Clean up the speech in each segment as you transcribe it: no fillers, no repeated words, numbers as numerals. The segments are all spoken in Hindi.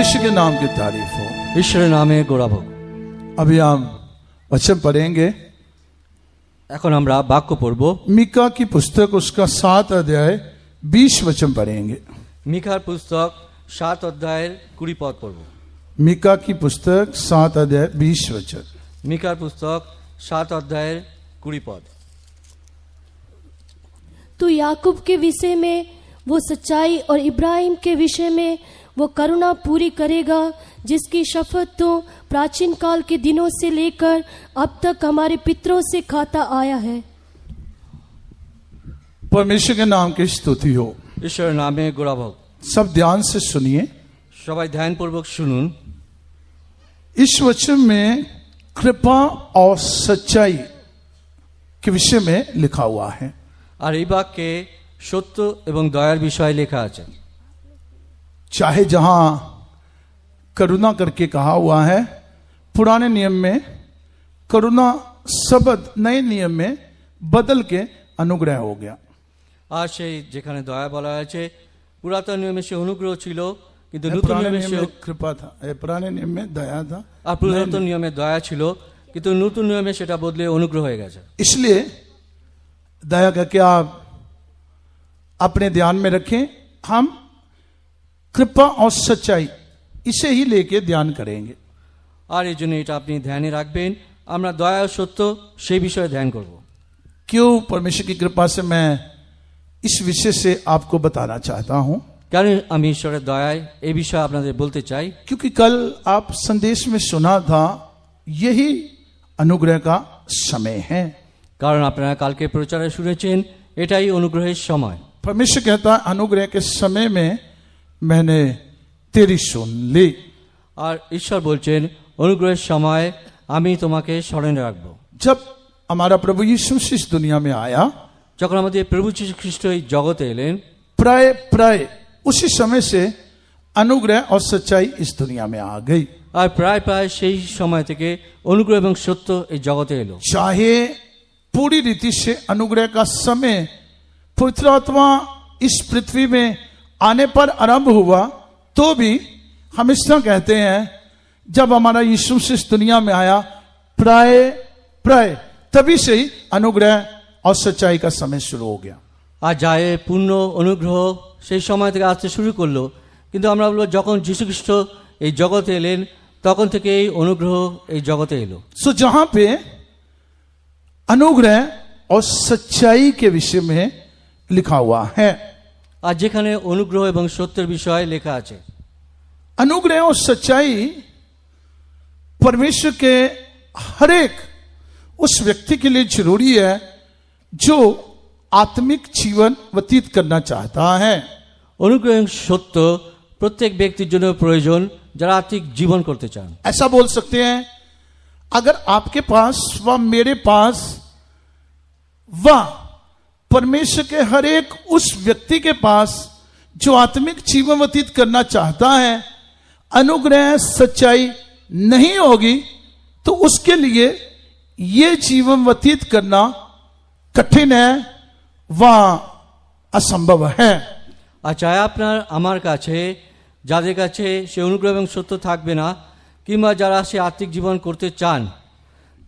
परमेश्वर के नाम की तारीफ हो। ईश्वर नामे गौरव। अभी हम वचन पढ़ेंगे। এখন আমরা বাক্য পড়ব। मीका की पुस्तक उसका 7 अध्याय 20 वचन पढ़ेंगे। মিকার পুস্তক 7 অধ্যায়ের 20 পদ পড়ব। मीका की पुस्तक 7 अध्याय 20 वचन। মিকার পুস্তক 7 অধ্যায়ের 20 পদ। तू याकूब के विषय में वो सच्चाई और इब्राहिम के विषय में वो करुणा पूरी करेगा, जिसकी शपथ तो प्राचीन काल के दिनों से लेकर अब तक हमारे पितरों से खाता आया है। परमेश्वर के नाम की स्तुति हो। ईश्वर नामे गौरव। सब ध्यान से सुनिए। সবাই ধ্যানপূর্বক শুনুন। इस वचन में कृपा और सच्चाई के विषय में लिखा हुआ है। আর এই বাক্যে সত্য এবং দয়ার বিষয় লেখা আছে। चाहे जहां करुणा करके कहा हुआ है, पुराने नियम में करुणा शब्द नए नियम में बदल के अनुग्रह हो गया। আর সেই যেখানে দয়া বলা আছে, পুরাতন নিয়মে সে অনুগ্রহ ছিল, কিন্তু নতুন নিয়মে সে कृपा था। पुराने नियम में दया था আর পুরাতন নিয়মে দয়া ছিল, কিন্তু নতুন নিয়মে সেটা বদলে অনুগ্রহ হয়ে গেছে। इसलिए दया करके आप अपने ध्यान में रखें। हम कृपा और सच्चाई इसे ही लेके ध्यान करेंगे। আর এই জন্য এটা আপনি ধ্যানে রাখবেন। আমরা দয়া ও সত্য সেই বিষয়ে ধ্যান করব। क्यों परमेश्वर की कृपा से मैं इस विषय से आपको बताना चाहता हूं? কেন আমি ঈশ্বরের দয়ায় এই বিষয়ে আপনাদের বলতে চাই? क्योंकि कल आप संदेश में सुना था, यही अनुग्रह का समय है। কারণ আপনারা কালকে প্রচারে শুনেছেন এটাই অনুগ্রহের সময়। परमेश्वर कहता है अनुग्रह के समय में मैंने तेरी सुन ली। আর ঈশ্বর বলছেন অনুগ্রহের সময় আমি তোমাকে স্মরণে রাখব। जब हमारा प्रभु यीशु इस दुनिया में आया, যখন আমাদের প্রভু যীশু খ্রিস্ট এই জগতে এলেন, प्राय उसी समय से अनुग्रह और सच्चाई इस दुनिया में आ गई। আর প্রায় প্রায় সেই সময় থেকে অনুগ্রহ এবং সত্য এই জগতে এলো। चाहे पूरी रीति से अनुग्रह का समय पवित्र आत्मा इस पृथ्वी में आने पर आरंभ हुआ, तो भी हम इस तरह कहते हैं जब हमारा यीशु इस दुनिया में आया, प्राय तभी से ही अनुग्रह और सच्चाई का समय शुरू हो गया। আর যায় পূর্ণ অনুগ্রহ সেই সময় থেকে আসতে শুরু করলো, কিন্তু আমরা বলবো যখন যীশু খ্রিস্ট এই জগতে এলেন তখন থেকে এই অনুগ্রহ এই জগতে এলো। सो जहां पे अनुग्रह और सच्चाई के विषय में लिखा हुआ है, আর যেখানে অনুগ্রহ এবং সত্যের বিষয় লেখা আছে, अनुग्रह और सच्चाई परमेश्वर के हर एक उस व्यक्ति के लिए जरूरी है जो आत्मिक जीवन व्यतीत करना चाहता है। অনুগ্রহ এবং সত্য প্রত্যেক ব্যক্তির জন্য প্রয়োজন যারা আত্মিক জীবন করতে চান। ऐसा बोल सकते हैं, अगर आपके पास व मेरे पास व परमेश्वर के हर एक उस व्यक्ति के पास जो आत्मिक जीवन व्यतीत करना चाहता है, अनुग्रह सच्चाई नहीं होगी तो उसके लिए ये जीवन व्यतीत करना कठिन है व असंभव है। আর চাই আপনার আমার কাছে যাদের কাছে সে অনুগ্রহ এবং সত্য থাকবে না, কিংবা যারা সে আত্মিক জীবন করতে চান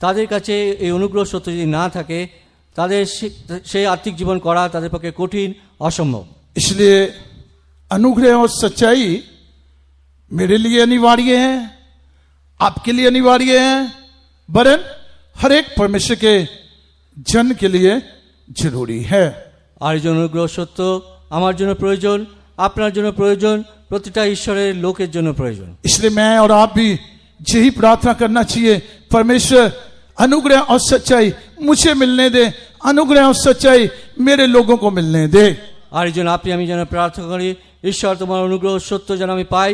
তাদের কাছে এই অনুগ্রহ সত্য যদি না থাকে, তাদের সেই আত্মিক জীবন করা তাদের পক্ষে কঠিন, অসম্ভব। इसलिए अनुग्रह और सच्चाई मेरे लिए अनिवार्य है, आपके लिए अनिवार्य है, वरन हर एक परमेश्वर के जन के लिए जरूरी है। আর এই জন্য অনুগ্রহ সত্য আমার জন্য প্রয়োজন, আপনার জন্য প্রয়োজন, প্রতিটা ঈশ্বরের লোকের জন্য প্রয়োজন। इसलिए मैं और आप भी यही प्रार्थना करना चाहिए, परमेश्वर अनुग्रह और सच्चाई मुझे मिलने दे, अनुग्रह और सच्चाई मेरे लोगों को मिलने दे। আর এই জন্য আপনি আমি যেন প্রার্থনা করি, ঈশ্বর তোমার অনুগ্রহ সত্য যেন আমি পাই,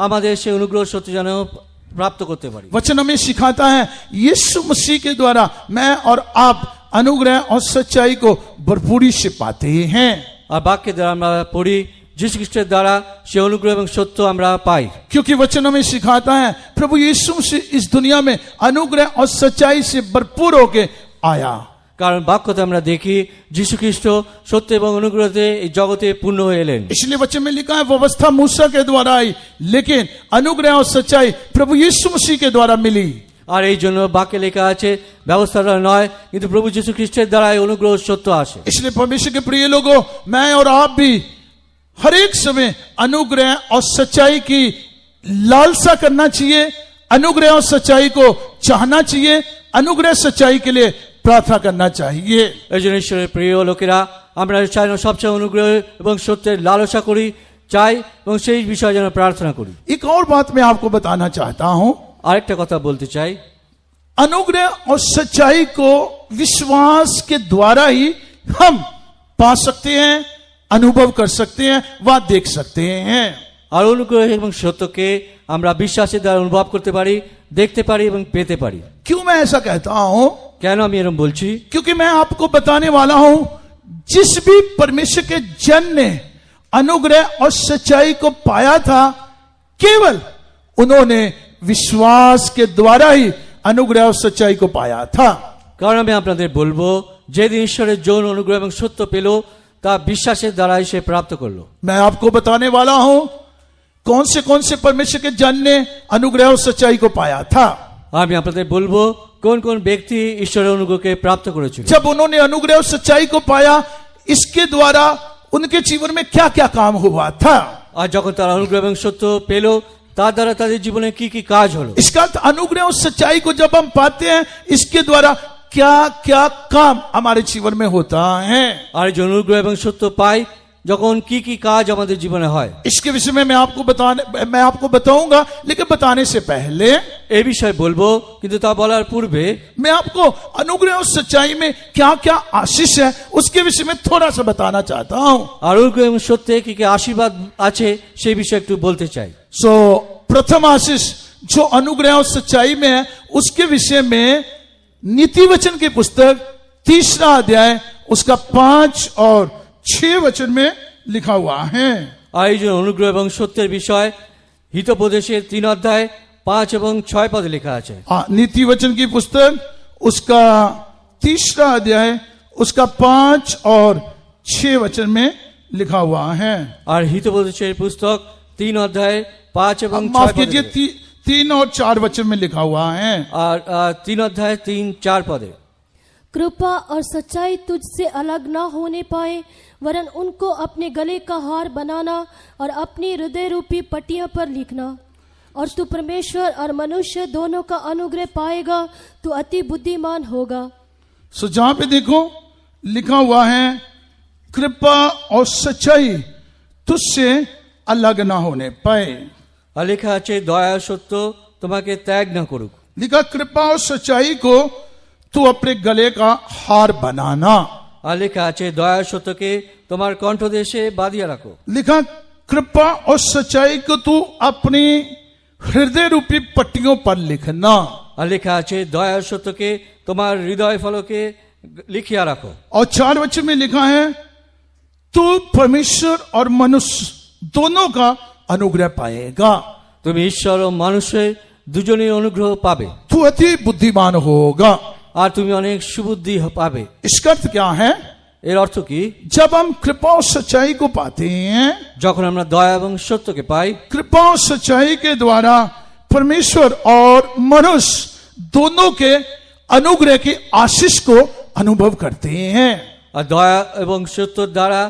আমাদের সেই অনুগ্রহ সত্য যেন प्राप्त করতে পারি। वचन हमें सिखाता है यीशु मसीह के द्वारा मैं और आप अनुग्रह और सच्चाई को भरपूरी से पाते हैं। আর বাক্যের দ্বারা আমরা পড়ি যীশু খ্রিস্টের দ্বারা সে অনুগ্রহ এবং সত্য আমরা পাই। क्योंकि वचन हमें सिखाता है प्रभु यीशु मसीह इस दुनिया में अनुग्रह और सच्चाई से भरपूर होके आया। কারণ বাক্যতে আমরা দেখি যীশু খ্রিস্ট সত্য এবং অনুগ্রহে এই জগতে পূর্ণ হয়ে এলেন। इसलिए वचन में लिखा है व्यवस्था मूसा के द्वारा आई, लेकिन अनुग्रह और सच्चाई प्रभु यीशु मसीह के द्वारा मिली। আর এই জন্য বাক্যে লেখা আছে ব্যবস্থাটা নয়, কিন্তু প্রভু যীশু খ্রিস্টের দ্বারাই অনুগ্রহ ও সত্য আসে। इसलिए परमेश्वर के प्रिय लोगों, मैं और आप भी हर एक समय अनुग्रह और सच्चाई की लालसा करना चाहिए, अनुग्रह और सच्चाई को चाहना चाहिए, अनुग्रह सच्चाई के लिए प्रार्थना करना चाहिए। এই জন্য ঈশ্বরের প্রিয় লোকেরা, আমরা চাই না সবচেয়ে অনুগ্রহ এবং সত্যের লালসা করি, চাই এবং সেই বিষয়ে যেন প্রার্থনা করি। एक और बात मैं आपको बताना चाहता हूं, আরেকটা কথা বলতে চাই, अनुग्रह और सच्चाई को विश्वास के द्वारा ही हम पा सकते हैं, अनुभव कर सकते हैं, व देख सकते हैं। আর অনুগ্রহ এবং সত্যকে আমরা বিশ্বাসের দ্বারা অনুভব করতে পারি, দেখতে পারি এবং পেতে পারি। क्यों मैं ऐसा कहता हूं? কেন আমি এরকম বলছি? क्योंकि मैं आपको बताने वाला हूं, जिस भी परमेश्वर के जन ने अनुग्रह और सच्चाई को पाया था, केवल उन्होंने विश्वास के द्वारा ही अनुग्रह और सच्चाई को पाया था। কারণ আমি আপনাদের বলবো, যেদিন ঈশ্বরের যৌন অনুগ্রহ এবং সত্য পেল, তা বিশ্বাসের দ্বারাই সে প্রাপ্ত করলো। मैं आपको बताने वाला हूं कौन से परमेश्वर के जन ने अनुग्रह और सच्चाई को पाया था। আমি আপনাদের বলবো কোন কোন ব্যক্তি ঈশ্বরের অনুগ্রহকে প্রাপ্ত করেছিল। जब उन्होंने अनुग्रह और सच्चाई को पाया, इसके द्वारा उनके जीवन में क्या क्या काम हुआ था। আর যখন তারা অনুগ্রহ এবং সত্য পেল, তার দ্বারা তাদের জীবনে কি কি কাজ হলো। इसका अर्थ अनुग्रह और सच्चाई को जब हम पाते हैं, इसके द्वारा क्या क्या काम हमारे जीवन में होता है। আর এই যে অনুগ্রহ এবং সত্য পাই, যখন কি কি কাজ আমাদের জীবনে হয়, इसके विषय में मैं आपको बताऊंगा, लेकिन बताने से पहले এই বিষয়ে বলবো, কিন্তু তা বলার পূর্বে मैं आपको अनुग्रह और सच्चाई में क्या क्या आशीष है, उसके विषय में थोड़ा सा बताना चाहता हूं। আর অনুগ্রহ এবং সত্যে কি কি আশীর্বাদ আছে সেই বিষয়ে একটু বলতে চাই। सो प्रथम आशीष जो अनुग्रह और सच्चाई में है, उसके विषय में नीति वचन की पुस्तक 3 अध्याय उसका 5 और 6 वचन में लिखा हुआ है। আর এই যে অনুগ্রহ এবং সত্যের বিষয় হিতোপদেশের 3 অধ্যায় 5 এবং 6 পদে লেখা আছে। नीति वचन की पुस्तक उसका 3 अध्याय उसका 5 और 6 वचन में लिखा हुआ है। আর হিতোপদেশের পুস্তক 3 অধ্যায় 5 এবং 6 माफ পদে कीजिए, 3 और 4 वचन में लिखा हुआ है। আর 3 অধ্যায় 3-4 পদে। कृपा और सच्चाई तुझसे अलग न होने पाए, वरन उनको अपने गले का हार बनाना और अपनी हृदय रूपी पट्टियों पर लिखना, और तू परमेश्वर और मनुष्य दोनों का अनुग्रह पाएगा, तू अति बुद्धिमान होगा। सो जहां पे देखो लिखा हुआ है कृपा और सच्चाई तुझसे अलग ना होने पाए। আর লেখা আছে দয়া ও সত্য তোমাকে ত্যাগ না করুক। लिखा कृपा और सच्चाई को तू अपने गले का हार बनाना। আর লেখা আছে দয়া ও সত্যকে তোমার কণ্ঠদেশে বাঁধিয়া রাখো। लिखा कृपा और सच्चाई को तू अपनी हृदय रूपी पट्टियों पर लिखना। আর লেখা আছে দয়া ও সত্যকে তোমার হৃদয় ফলকে লিখিয়া রাখো। और 4 वचन में लिखा है तू परमेश्वर और मनुष्य दोनों का अनुग्रह पाएगा। তুমি ঈশ্বর ও মানুষের দুজনের অনুগ্রহ পাবে। तू अति बुद्धिमान होगा। আর তুমি অনেক সুবুদ্ধি পাবে। इसका अर्थ क्या है? এর অর্থ কি? जब हम कृपा और सच्चाई को पाते हैं, যখন আমরা দয়া এবং সত্যকে পাই, कृपा और सच्चाई के द्वारा परमेश्वर और मनुष्य दोनों के अनुग्रह की आशीष को अनुभव करते हैं। আর দয়া এবং সত্যর দ্বারা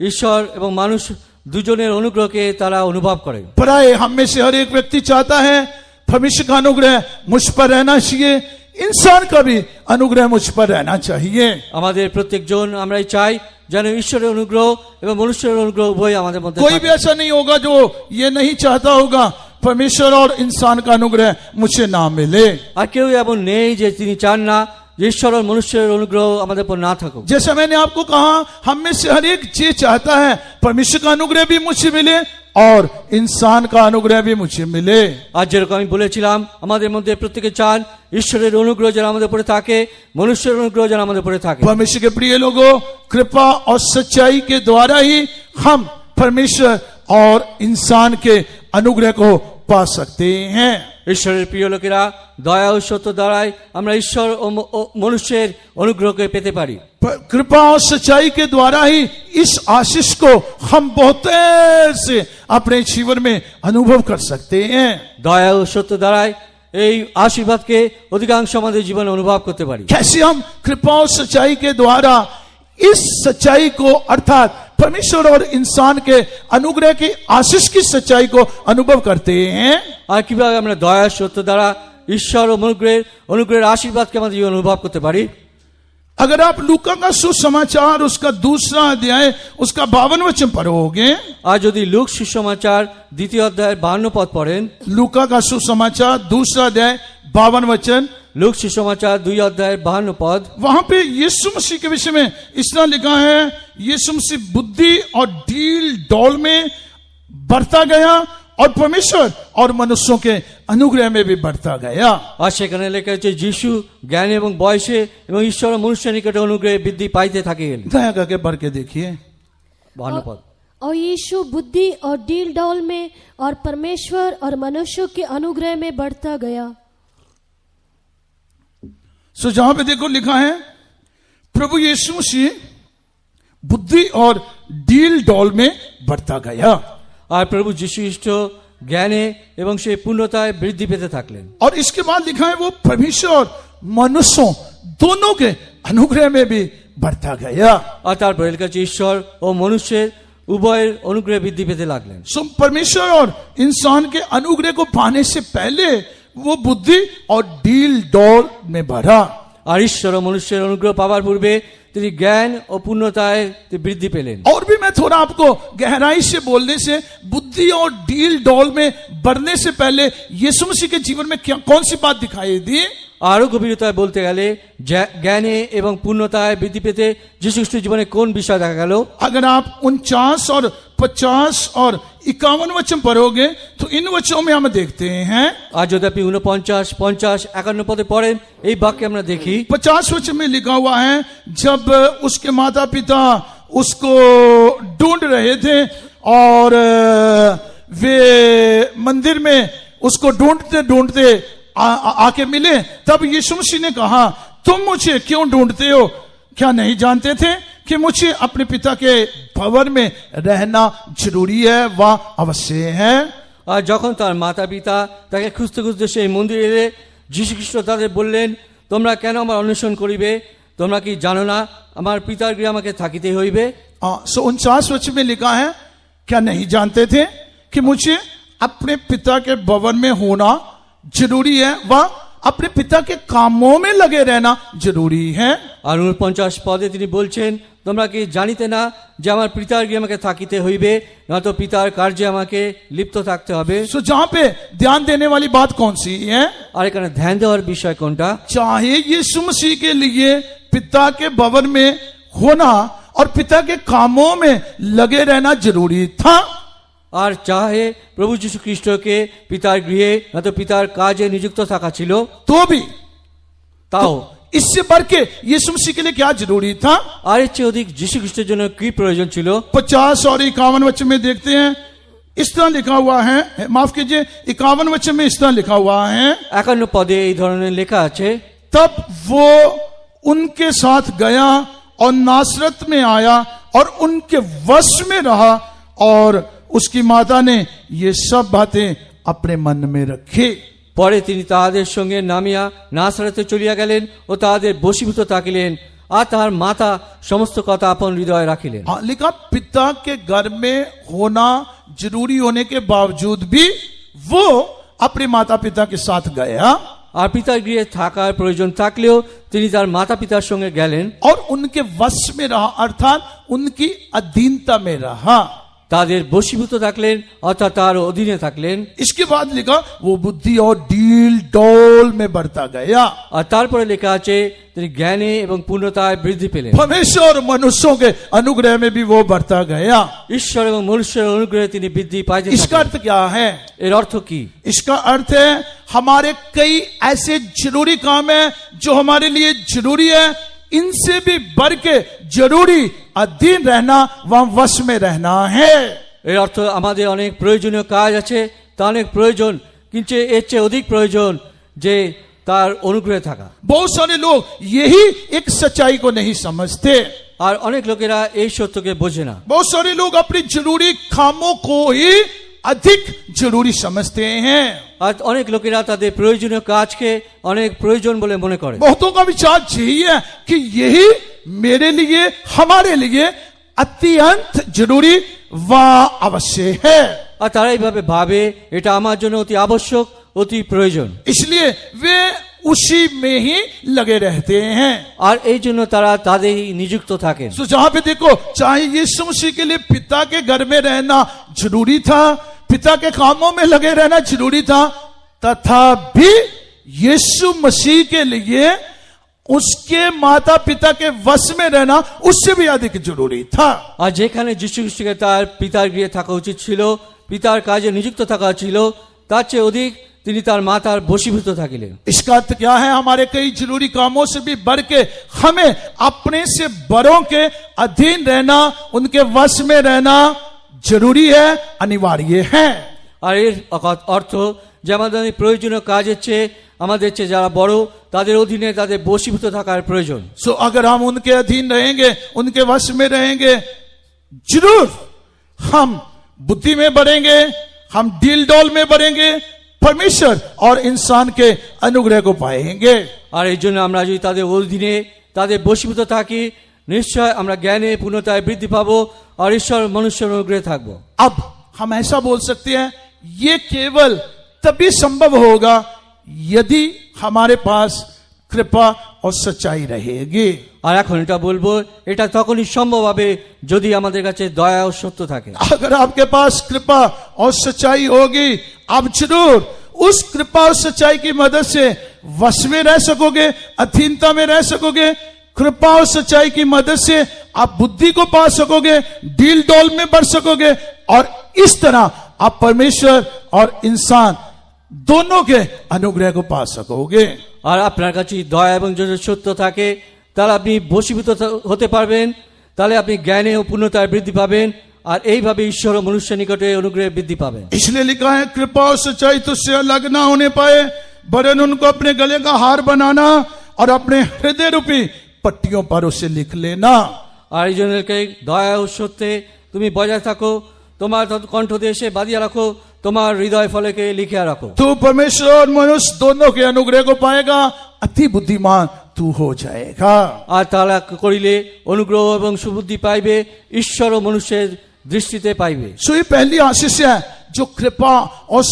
ঈশ্বর এবং মানুষ দুজনের অনুগ্রহকে তারা অনুভব করে। पराए हम में से हर एक व्यक्ति चाहता है परमेश्वर का अनुग्रह मुझ पर रहना चाहिए, इंसान का भी अनुग्रह मुझ पर रहना चाहिए। আমাদের প্রত্যেকজন আমরাই চাই যেন ঈশ্বরের অনুগ্রহ এবং মনুষ্যের অনুগ্রহ উভয় আমাদের মধ্যে कोई থাকে। भी ऐसा नहीं होगा जो ये नहीं चाहता होगा परमेश्वर और इंसान का अनुग्रह मुझे ना मिले। আর কেউ এমন নেই যে তিনি চান না যে ঈশ্বর और মনুষ্যের অনুগ্রহ আমাদের উপর না থাকুক। जैसा मैंने आपको कहा, हम में से हर एक ये चाहता है परमेश्वर का अनुग्रह भी मुझे मिले और इंसान का अनुग्रह भी मुझे मिले। আর যেরকম আমি বলেছিলাম, আমাদের মধ্যে প্রত্যেকে চান ঈশ্বরের অনুগ্রহ যেন আমাদের উপরে থাকে, মনুষ্যের অনুগ্রহ যেন আমাদের উপরে থাকে। परमेश्वर के प्रिय लोगों, कृपा और सच्चाई के द्वारा ही हम परमेश्वर और इंसान के अनुग्रह को पा सकते हैं। ঈশ্বরের প্রিয় লোকেরা, দয়া ও সত্য দ্বারাই আমরা ঈশ্বর ও মনুষ্যের অনুগ্রহকে পেতে পারি। कृपा और सच्चाई के द्वारा ही इस आशीष को हम बहुत से अपने जीवन में अनुभव कर सकते हैं। দয়া ও সত্য দ্বারাই এই আশীর্বাদকে অধিকাংশ আমাদের জীবনে অনুভব করতে পারি। कैसे हम कृपा और सच्चाई के द्वारा इस सच्चाई को अर्थात परमेश्वर और इंसान के अनुग्रह की आशीष की सच्चाई को अनुभव करते हैं। আর কিভাবে আমরা দয়া সত্য দ্বারা ঈশ্বর ও অনুগ্রহের আশীর্বাদকে আমাদের জীবনে অনুভব করতে পারি? अगर आप लूका का सुसमाचार उसका 2 अध्याय उसका 52 वचन पढ़ोगे, আর যদি লুক সুসমাচার 2 অধ্যায়ের 52 পদ পড়েন, लूका का सुसमाचार 2 अध्याय 52 वचन, লুক সুসমাচার 2 অধ্যায়ের 52 পদ, वहां पे यीशु मसीह के विषय में इस तरह लिखा है, यीशु मसीह बुद्धि और डील डौल में बढ़ता गया और परमेश्वर और मनुष्यों के अनुग्रह में भी बढ़ता गया। আর সেখানে লেখা আছে যিশু জ্ঞান এবং বয়সে এবং ঈশ্বর ও মনুষ্যের নিকটে অনুগ্রহে বৃদ্ধি পাইতে থাকে গেলেন। दया करके पढ़ के देखिए 52 पद। और यीशु बुद्धि और डील डौल में और परमेश्वर और मनुष्यों के अनुग्रह में बढ़ता गया। सो जहां पे देखो लिखा है प्रभु यीशु मसीह बुद्धि और डील डौल में बढ़ता गया, আর প্রভু যীশু খ্রিস্ট জ্ঞানে এবং সেই পূর্ণতায় বৃদ্ধি পেতে থাকলেন। और इसके बाद लिखा है वो परमेश्वर और मनुष्यों दोनों के अनुग्रह में भी बढ़ता गया। আর তারপর লেখা আছে ঈশ্বর ও মনুষ্যের উভয়ের অনুগ্রহে বৃদ্ধি পেতে লাগলেন। सो परमेश्वर और इंसान के अनुग्रह को पाने से पहले वो बुद्धि और डील डौल में बढ़ा। আর ঈশ্বর ও মনুষ্যের অনুগ্রহ পাওয়ার পূর্বে তিনি জ্ঞান ও পূর্ণতায় বৃদ্ধি পেলেন। और भी मैं थोड़ा आपको गहराई से बोलने से बुद्धि और डील डौल में बढ़ने से पहले यीशु मसीह के जीवन में क्या कौन सी बात दिखाई दी? আরো গভীরতায় বলতে গেলে জ্ঞানে এবং পূর্ণতায় বৃদ্ধি পেতে যীশু খ্রিস্টের জীবনে কোন বিষয় দেখা গেল? अगर आप 49 और 50 और 51 वचन पढ़ोगे तो इन वचनों में हम देखते हैं। আর যদি আপনি 49, 50, 51 পদে পড়েন এই বাক্যে আমরা দেখি 50 वचन में लिखा हुआ है, जब उसके माता पिता उसको ढूंढ रहे थे और वे मंदिर में उसको ढूंढते ढूंढते आके मिले, तब यीशु मसीह ने कहा तुम मुझे क्यों ढूंढते हो? क्या नहीं जानते थे कि मुझे अपने पिता के भवन में रहना जरूरी है व अवश्य है? আর যখন তার মাতা পিতা তাকে খুঁজতে খুঁজতে সেই মন্দিরে এলে যীশু খ্রিস্ট তাদের বললেন তোমরা কেন আমার অন্বেষণ করিবে? তোমরা কি জানো না আমার পিতার গৃহে আমাকে থাকিতে হইবে? 49 वचन में लिखा है, क्या नहीं जानते थे कि मुझे अपने पिता के भवन में होना जरूरी है व अपने पिता के कामों में लगे रहना जरूरी है। আর 49 পদে তিনি বলছেন তোমরা কি জানিতে না যে আমার পিতার গৃহে আমাকে থাকিতে হইবে, নয়তো পিতার কার্যে আমাকে লিপ্ত থাকতে হবে। सो जहां पे ध्यान देने वाली बात कौन सी है? আর এখানে ধ্যান দেওয়ার বিষয় কোনটা? चाहे यीशु मसीह के लिए पिता के भवन में होना और पिता के कामों में लगे रहना जरूरी था, আর চাহে প্রভু যীশু খ্রিস্টকে পিতার গৃহে নয়তো পিতার কাজে নিযুক্ত থাকা ছিল, तो भी তাও इससे बढ़ के यीशु मसीह के लिए क्या जरूरी था? আর এর চেয়ে অধিক যীশু খ্রিস্টের জন্য কি প্রয়োজন ছিল? 50 और 51 वचन में देखते हैं, इस तरह लिखा हुआ है, माफ कीजिए 51 वचन में इस तरह लिखा हुआ है, 51 পদে এই ধরনের লেখা আছে, तब वो उनके साथ गया और नासरत में आया और उनके वश में रहा और उसकी माता ने ये सब बातें अपने मन में रखी। পরে তিনি তাহাদের সঙ্গে নামিয়া নাসরতে চলিয়া গেলেন ও তাহাদের বশীভূত থাকিলেন, আর তাহার মাতা সমস্ত কথা আপন হৃদয়ে রাখিলেন। हाँ, लिखा पिता के घर में होना जरूरी होने के बावजूद भी वो अपने माता पिता के साथ गया আর পিতার গৃহে থাকার প্রয়োজন থাকলেও তিনি তার মাতা পিতার সঙ্গে গেলেন और उनके वश में रहा, अर्थात उनकी अधीनता में रहा। তাদের বশীভূত থাকলেন অর্থাৎ তার অধীনে থাকলেন। इसके बाद लिखा वो बुद्धि और डील डौल में बढ़ता गया। আর তারপরে লেখা আছে তিনি জ্ঞানে এবং পূর্ণতায় বৃদ্ধি পেলেন। परमेश्वर और मनुष्यों के अनुग्रह में भी वो बढ़ता गया। ঈশ্বর এবং মনুষ্যের অনুগ্রহে তিনি বৃদ্ধি পাইতে इसका থাকলেন। अर्थ क्या है? এর অর্থ কি? इसका अर्थ है हमारे कई ऐसे जरूरी काम है जो हमारे लिए जरूरी है, इनसे भी बढ़ के जरूरी अधीन रहना व वश में रहना है। এর অর্থ আমাদের অনেক প্রয়োজনীয় কাজ আছে, তা অনেক প্রয়োজন, কিন্তু এর চেয়ে অধিক প্রয়োজন যে তার অনুগ্রহে থাকা। बहुत सारे लोग यही एक सच्चाई को नहीं समझते। আর অনেক লোকেরা এই সত্যকে বোঝে না। बहुत सारे लोग अपनी जरूरी कामों को ही अधिक जरूरी समझते हैं। আর অনেক লোকেরা তাদের প্রয়োজনীয় কাজকে অনেক প্রয়োজন বলে মনে করে। बहुतों का विचार यही है कि यही मेरे लिए हमारे लिए अत्यंत जरूरी व अवश्य है। আর তারা এইভাবে ভাবে এটা আমার জন্য অতি আবশ্যক, অতি প্রয়োজন। इसलिए वे उसी में ही लगे रहते हैं। আর এই জন্য তারা তাদেরই নিযুক্ত থাকেন। तो जहां पे देखो, चाहे यीशु मसीह के लिए पिता के घर में रहना जरूरी था, पिता के कामों में लगे रहना जरूरी था, तथापि यीशु मसीह के लिए उसके माता पिता के वश में रहना उससे भी अधिक जरूरी था। আর যেখানে যিশু খ্রিস্টকে তার পিতার গৃহে থাকা উচিত ছিল, পিতার কাজে নিযুক্ত থাকা ছিল, তার চেয়ে অধিক তিনি তার মাতার বশীভূত থাকিলেন। इसका अर्थ क्या है? हमारे कई जरूरी कामों से भी बढ़ के हमें अपने से बड़ों के अधीन रहना, उनके वश में रहना जरूरी है, अनिवार्य है। আর এর অর্থ যে আমাদের প্রয়োজনীয় কাজের চেয়ে আমাদের চেয়ে যারা বড় তাদের অধীনে তাদের বশীভূত থাকার প্রয়োজন। सो अगर हम उनके अधीन रहेंगे, उनके वश में रहेंगे, जरूर हम बुद्धि में बढ़ेंगे, हम डील डॉल में बढ़ेंगे, परमेश्वर और इंसान के अनुग्रह को पाएंगे। আর এই জন্য আমরা যদি তাদের অধীনে তাদের বশীভূত থাকি, নিশ্চয় আমরা জ্ঞানে পূর্ণতায় বৃদ্ধি পাবো আর ঈশ্বর মনুষ্যের অনুগ্রহে থাকবো। अब हम ऐसा बोल सकते हैं, ये केवल तभी संभव होगा यदि हमारे पास कृपा और सच्चाई रहेगी। আর এখন এটা বলবো, এটা তখনই সম্ভব হবে যদি আমাদের কাছে দয়া ও সত্য থাকে। अगर आपके पास कृपा और सच्चाई होगी, आप जरूर उस कृपा और सच्चाई की मदद से वश में रह सकोगे, अधीनता में रह सकोगे। कृपा और सच्चाई की मदद से आप बुद्धि को पा सकोगे, डील डॉल में बढ़ सकोगे, और इस तरह आप परमेश्वर और इंसान दोनों के अनुग्रह को पा सकोगे। আর আপনার কাছে দয়া এবং যদি সত্য থাকে তাহলে আপনি বশীভূত হতে পারবেন, তাহলে আপনি জ্ঞানে ও পূর্ণতায় বৃদ্ধি পাবেন, আর এইভাবে ঈশ্বর ও মনুষ্যের নিকটে অনুগ্রহে বৃদ্ধি পাবেন। इसलिए लिखा है, कृपा और सच्चाई तुझसे अलग ना होने पाए, वरन उनको अपने गले का हार बनाना और अपने हृदय रूपी पट्टियों पर उसे लिख लेना। আর এই জন্য দয়া ও সত্যে তুমি বজায় থাকো, তোমার কণ্ঠ দিয়ে সে বাঁধিয়া রাখো, তোমার হৃদয় ফলকে লিখিয়া রাখো। तू परमेश्वर और मनुष्य दोनों के अनुग्रह को पाएगा, अति बुद्धिमान तू हो जाएगा। আর তাহলে করিলে অনুগ্রহ এবং সুবুদ্ধি পাইবে, ঈশ্বর ও মনুষ্যের দৃষ্টিতে পাইবে। सो ये पहली आशीष है जो कृपा और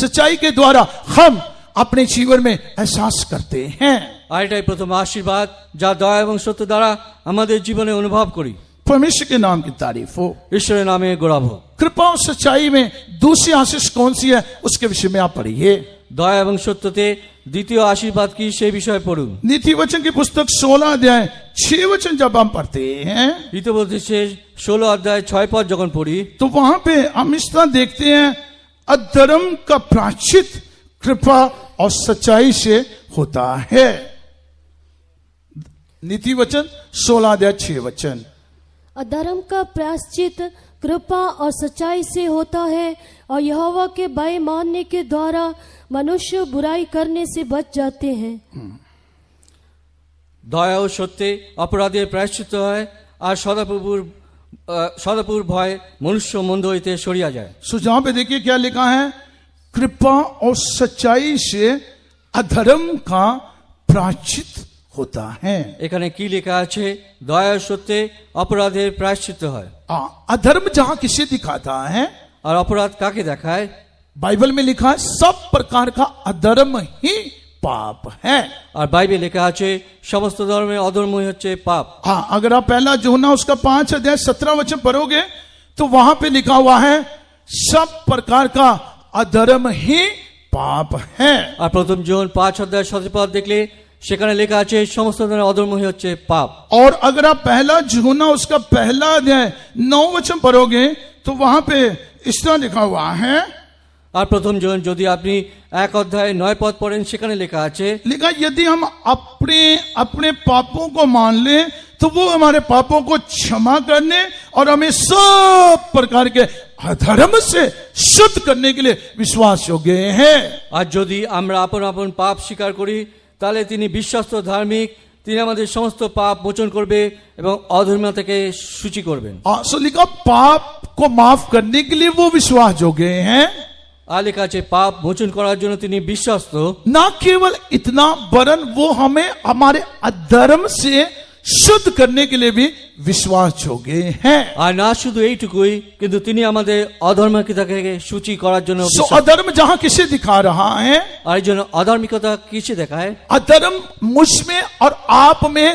सच्चाई के द्वारा हम अपने जीवन में एहसास करते हैं। আর এটাই প্রথম আশীর্বাদ যা দয়া এবং সত্য দ্বারা আমাদের জীবনে অনুভব করি। परमेश्वर के नाम की तारीफ हो, ঈশ্বরের नामे गौरव हो। कृपा और सच्चाई में दूसरी आशीष कौन सी है, उसके विषय में आप पढ़िए। দয়া এবং সত্যতে দ্বিতীয় আশীর্বাদ কি সেই বিষয়ে পড়ুন। नीति वचन की पुस्तक 16 अध्याय 6 वचन जब हम पढ़ते हैं, হিতোপদেশে 16 অধ্যায় 6 পদ যখন पढ़ी तो वहां पे हम इस तरह देखते हैं, अधर्म का प्रायश्चित कृपा और सच्चाई से होता है। नीति वचन 16 अध्याय 6 वचन, अधर्म का प्रायश्चित कृपा और सच्चाई से होता है, और यहोवा के भय मानने के द्वारा मनुष्य बुराई करने से बच जाते हैं। দয়া ও সত্যে অপরাধের প্রায়শ্চিত্ত হয়, আর সদাপ্রভুর ভয় মনুষ্য মন্দ হইতে সরিয়া যায়। सो जहां पे देखिए क्या लिखा है, कृपा और सच्चाई से अधर्म का प्रायश्चित होता है। এখানে কি লেখা আছে? দয়া ও সত্যে অপরাধের প্রায়শ্চিত্ত হয়। अधर्म जहां किसे दिखाता है, আর অপরাধ কাকে দেখায়? बाइबल में लिखा है सब प्रकार का अधर्म ही पाप है। আর বাইবেল লেখা আছে সমস্ত ধর্মের অধর্মই হচ্ছে পাপ। हाँ, अगर आप पहला यूहन्ना उसका 5 अध्याय 17 वचन पढ़ोगे तो वहां पे लिखा हुआ है सब प्रकार का अधर्म ही पाप है। আর প্রথম যোহন 5 অধ্যায় 17 পদ দেখলে সেখানে লেখা আছে সমস্ত ধরনের অধর্মই হচ্ছে পাপ। और अगर आप पहला यूहन्ना उसका पहला अध्याय 9 वचन पढ़ोगे तो वहां पे इस तरह लिखा हुआ है। আর প্রথম যোহন যদি আপনি 1 অধ্যায় 9 পদ পড়েন সেখানে লেখা আছে, लिखा यदि हम अपने पापों को मान लें तो वो हमारे पापों को क्षमा करने और हमें सब प्रकार के अधर्म से शुद्ध करने के लिए विश्वास योग्य हैं। আর যদি আমরা আপন আপন পাপ স্বীকার করি তাহলে তিনি বিশ্বস্ত ধার্মিক, তিনি আমাদের সমস্ত পাপ মোচন করবে এবং অধর্মিতা থেকে সূচি করবেন। सो लिखा पाप को माफ करने के लिए वो विश्वास योग्य हैं। আর লেখা আছে পাপ মোচন করার জন্য তিনি বিশ্বস্ত। ना केवल इतना वरन वो हमें हमारे अधर्म से शुद्ध करने के लिए भी विश्वास योग्य हैं। আর না শুধু এইটুকুই, কিন্তু তিনি আমাদের অধর্মিকতাকে সূচি করার জন্য सो अधर्म जहां किसे दिखा रहा है, আর এই জন্য অধর্মিকতা কিসে দেখায়? अधर्म मुझ में और आप में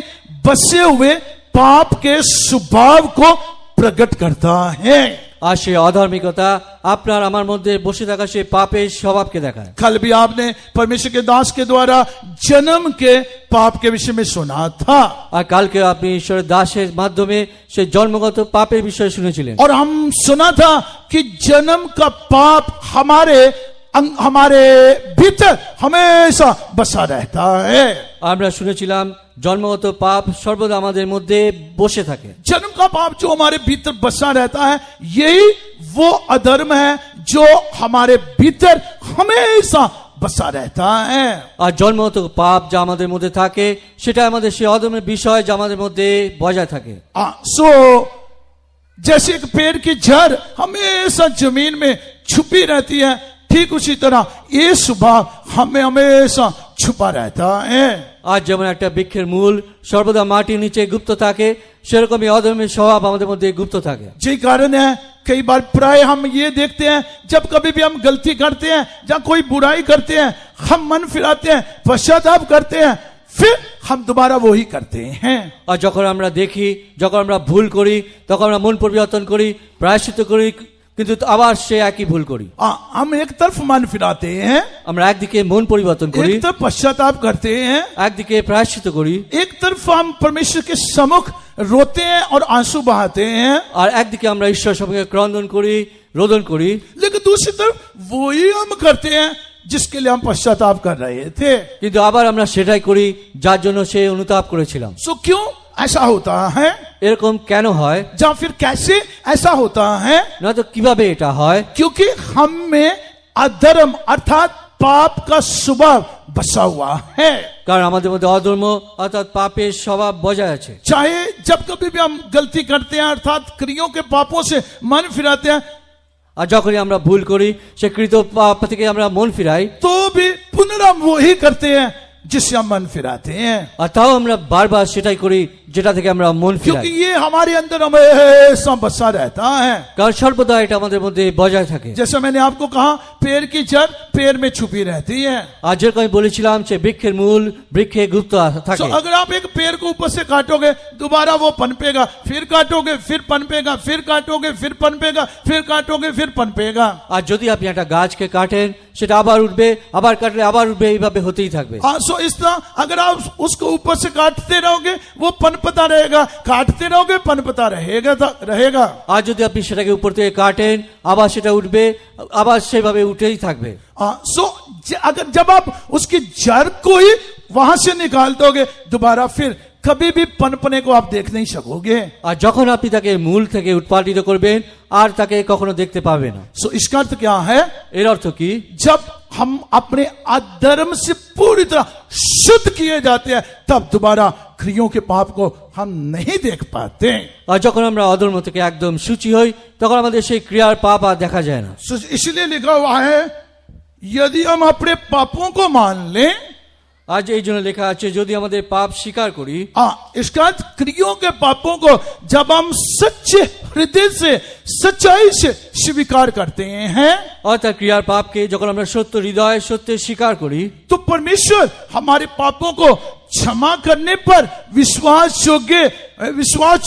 बसे हुए पाप के स्वभाव को प्रकट करता है। আর সেই অধর্মিকতা আপনার আমার মধ্যে বসে থাকা সেই পাপের স্বভাবকে দেখায়। कल भी आपने परमेश्वर के दास के द्वारा जन्म के पाप के विषय में सुना था, আর कालके আপনি ঈশ্বরের দাসের মাধ্যমে সেই জন্মগত পাপের বিষয়ে শুনেছিলেন। और हम सुना था कि जन्म का पाप हमारे भीतर हमेशा बसा रहता है। আমরা শুনেছিলাম জন্মগত পাপ সর্বদা আমাদের মধ্যে বসে থাকে। जन्म का पाप जो हमारे भीतर बसा रहता है, यही वो अधर्म है जो हमारे भीतर हमेशा बसा रहता है। আর জন্মগত পাপ যা আমাদের মধ্যে থাকে সেটা আমাদের সেই অধর্মের বিষয় যা আমাদের মধ্যে বজায় থাকে। सो जैसे एक पेड़ की जड़ हमेशा जमीन में छुपी रहती है, ठीक उसी तरह ये स्वभाव हमें हमेशा छुपा रहता है। আর যেমন একটা বৃক্ষের মূল সর্বদা মাটির নিচে গুপ্ত থাকে, সেরকমই অধর্মের স্বভাব আমাদের মধ্যে গুপ্ত থাকে। यही कारण है कई बार प्राय हम ये देखते हैं, जब कभी भी हम गलती करते हैं या कोई बुराई करते हैं, हम मन फिराते हैं, पश्चाताप करते हैं, फिर हम दोबारा वही करते हैं। আর যখন আমরা দেখি, যখন আমরা ভুল করি, তখন আমরা মন পরিবর্তন করি, প্রায়শ্চিত্ত করি, কিন্তু আবার সে একই ভুল করি। हम एक तरफ मन फिराते हैं, আমরা একদিকে মন পরিবর্তন করি, एक तरफ पश्चाताप करते हैं, একদিকে প্রায়শ্চিত্ত করি, एक तरफ हम परमेश्वर के सम्मुख रोते हैं और आंसू बहाते हैं, আর একদিকে আমরা ঈশ্বর সম্মুখে ক্রন্দন করি, রোদন করি। लेकिन दूसरी तरफ वही हम करते हैं जिसके लिए हम पश्चाताप कर रहे थे। কিন্তু আবার আমরা সেটাই করি যার জন্য সে অনুতাপ করেছিলাম। सो क्यों ऐसा होता है, এরকম কেন হয়? या फिर कैसे ऐसा होता है? না তো কিভাবে এটা হয়? क्योंकि हम में अधर्म अर्थात पाप का स्वभाव बसा हुआ है। কারণ আমাদের মধ্যে অধর্ম অর্থাৎ পাপের স্বভাব বজায় আছে। चाहे जब कभी भी हम गलती करते हैं अर्थात क्रियों के पापों से मन फिराते हैं, আর যখনই আমরা ভুল করি সে কৃত পাপ থেকে আমরা মন ফিরাই, तो भी पुनः वही करते हैं जिससे हम मन फिराते हैं, আর তাও আমরা বারবার সেটাই করি যেটা থেকে আমরা মন क्योंकि ফিরাই। ये हमारे अंदर हमेशा बसा रहता है। কারণ সর্বদা এটা আমাদের মধ্যে বজায় থাকে। जैसे मैंने आपको कहा, पेड़ की जड़ पेड़ में छुपी रहती है। আর যেরকম আমি বলেছিলাম সে বৃক্ষের মূল বৃক্ষে গুপ্ত तो থাকে। अगर आप एक पेड़ को ऊपर से काटोगे, दोबारा वो पनपेगा, फिर काटोगे फिर पनपेगा, फिर काटोगे फिर पनपेगा, फिर काटोगे फिर पनपेगा। আর যদি আপনি একটা गाछকে काटें সেটা আবার উঠবে, আবার কাটলে আবার উঠবে, এইভাবে হতেই থাকবে। सो इस तरह अगर आप उसको ऊपर से काटते रहोगे वो पनपता रहेगा, काटते रहोगे पनपता रहेगा। আর যদি আপনি সেটাকে উপর থেকে কাটেন আবার সেটা উঠবে, আবার সেভাবে উঠেই থাকবে। सो अगर जब आप उसकी जड़ को ही वहां से निकाल दोगे, दोबारा फिर कभी भी पनपने को आप देख नहीं सकोगे। আর যখন আপনি তাকে মূল থেকে উৎপাদিত করবেন আর তাকে কখনো দেখতে পাবে না। सो इसका अर्थ क्या है? এর অর্থ কি? जब हम अपने अधर्म से पूरी तरह शुद्ध किए जाते हैं, तब दोबारा क्रियों के पाप को हम नहीं देख पाते। আর যখন আমরা অধর্ম থেকে একদম সূচি হই তখন আমাদের সেই ক্রিয়ার পাপ আর দেখা যায় না। सो इसलिए लिखा हुआ है, यदि हम अपने पापों को मान लें, আজ এই জন্য লেখা আছে যদি আমাদের পাপ স্বীকার করি। इसका अर्थ क्रियों के पापों को जब हम सच्चे हृदय से सच्चाई से स्वीकार करते हैं, অর্থাৎ क्रियार पापকে যখন আমরা সত্য হৃদয় সত্যে স্বীকার করি, तो परमेश्वर हमारे पापों को क्षमा करने पर विश्वास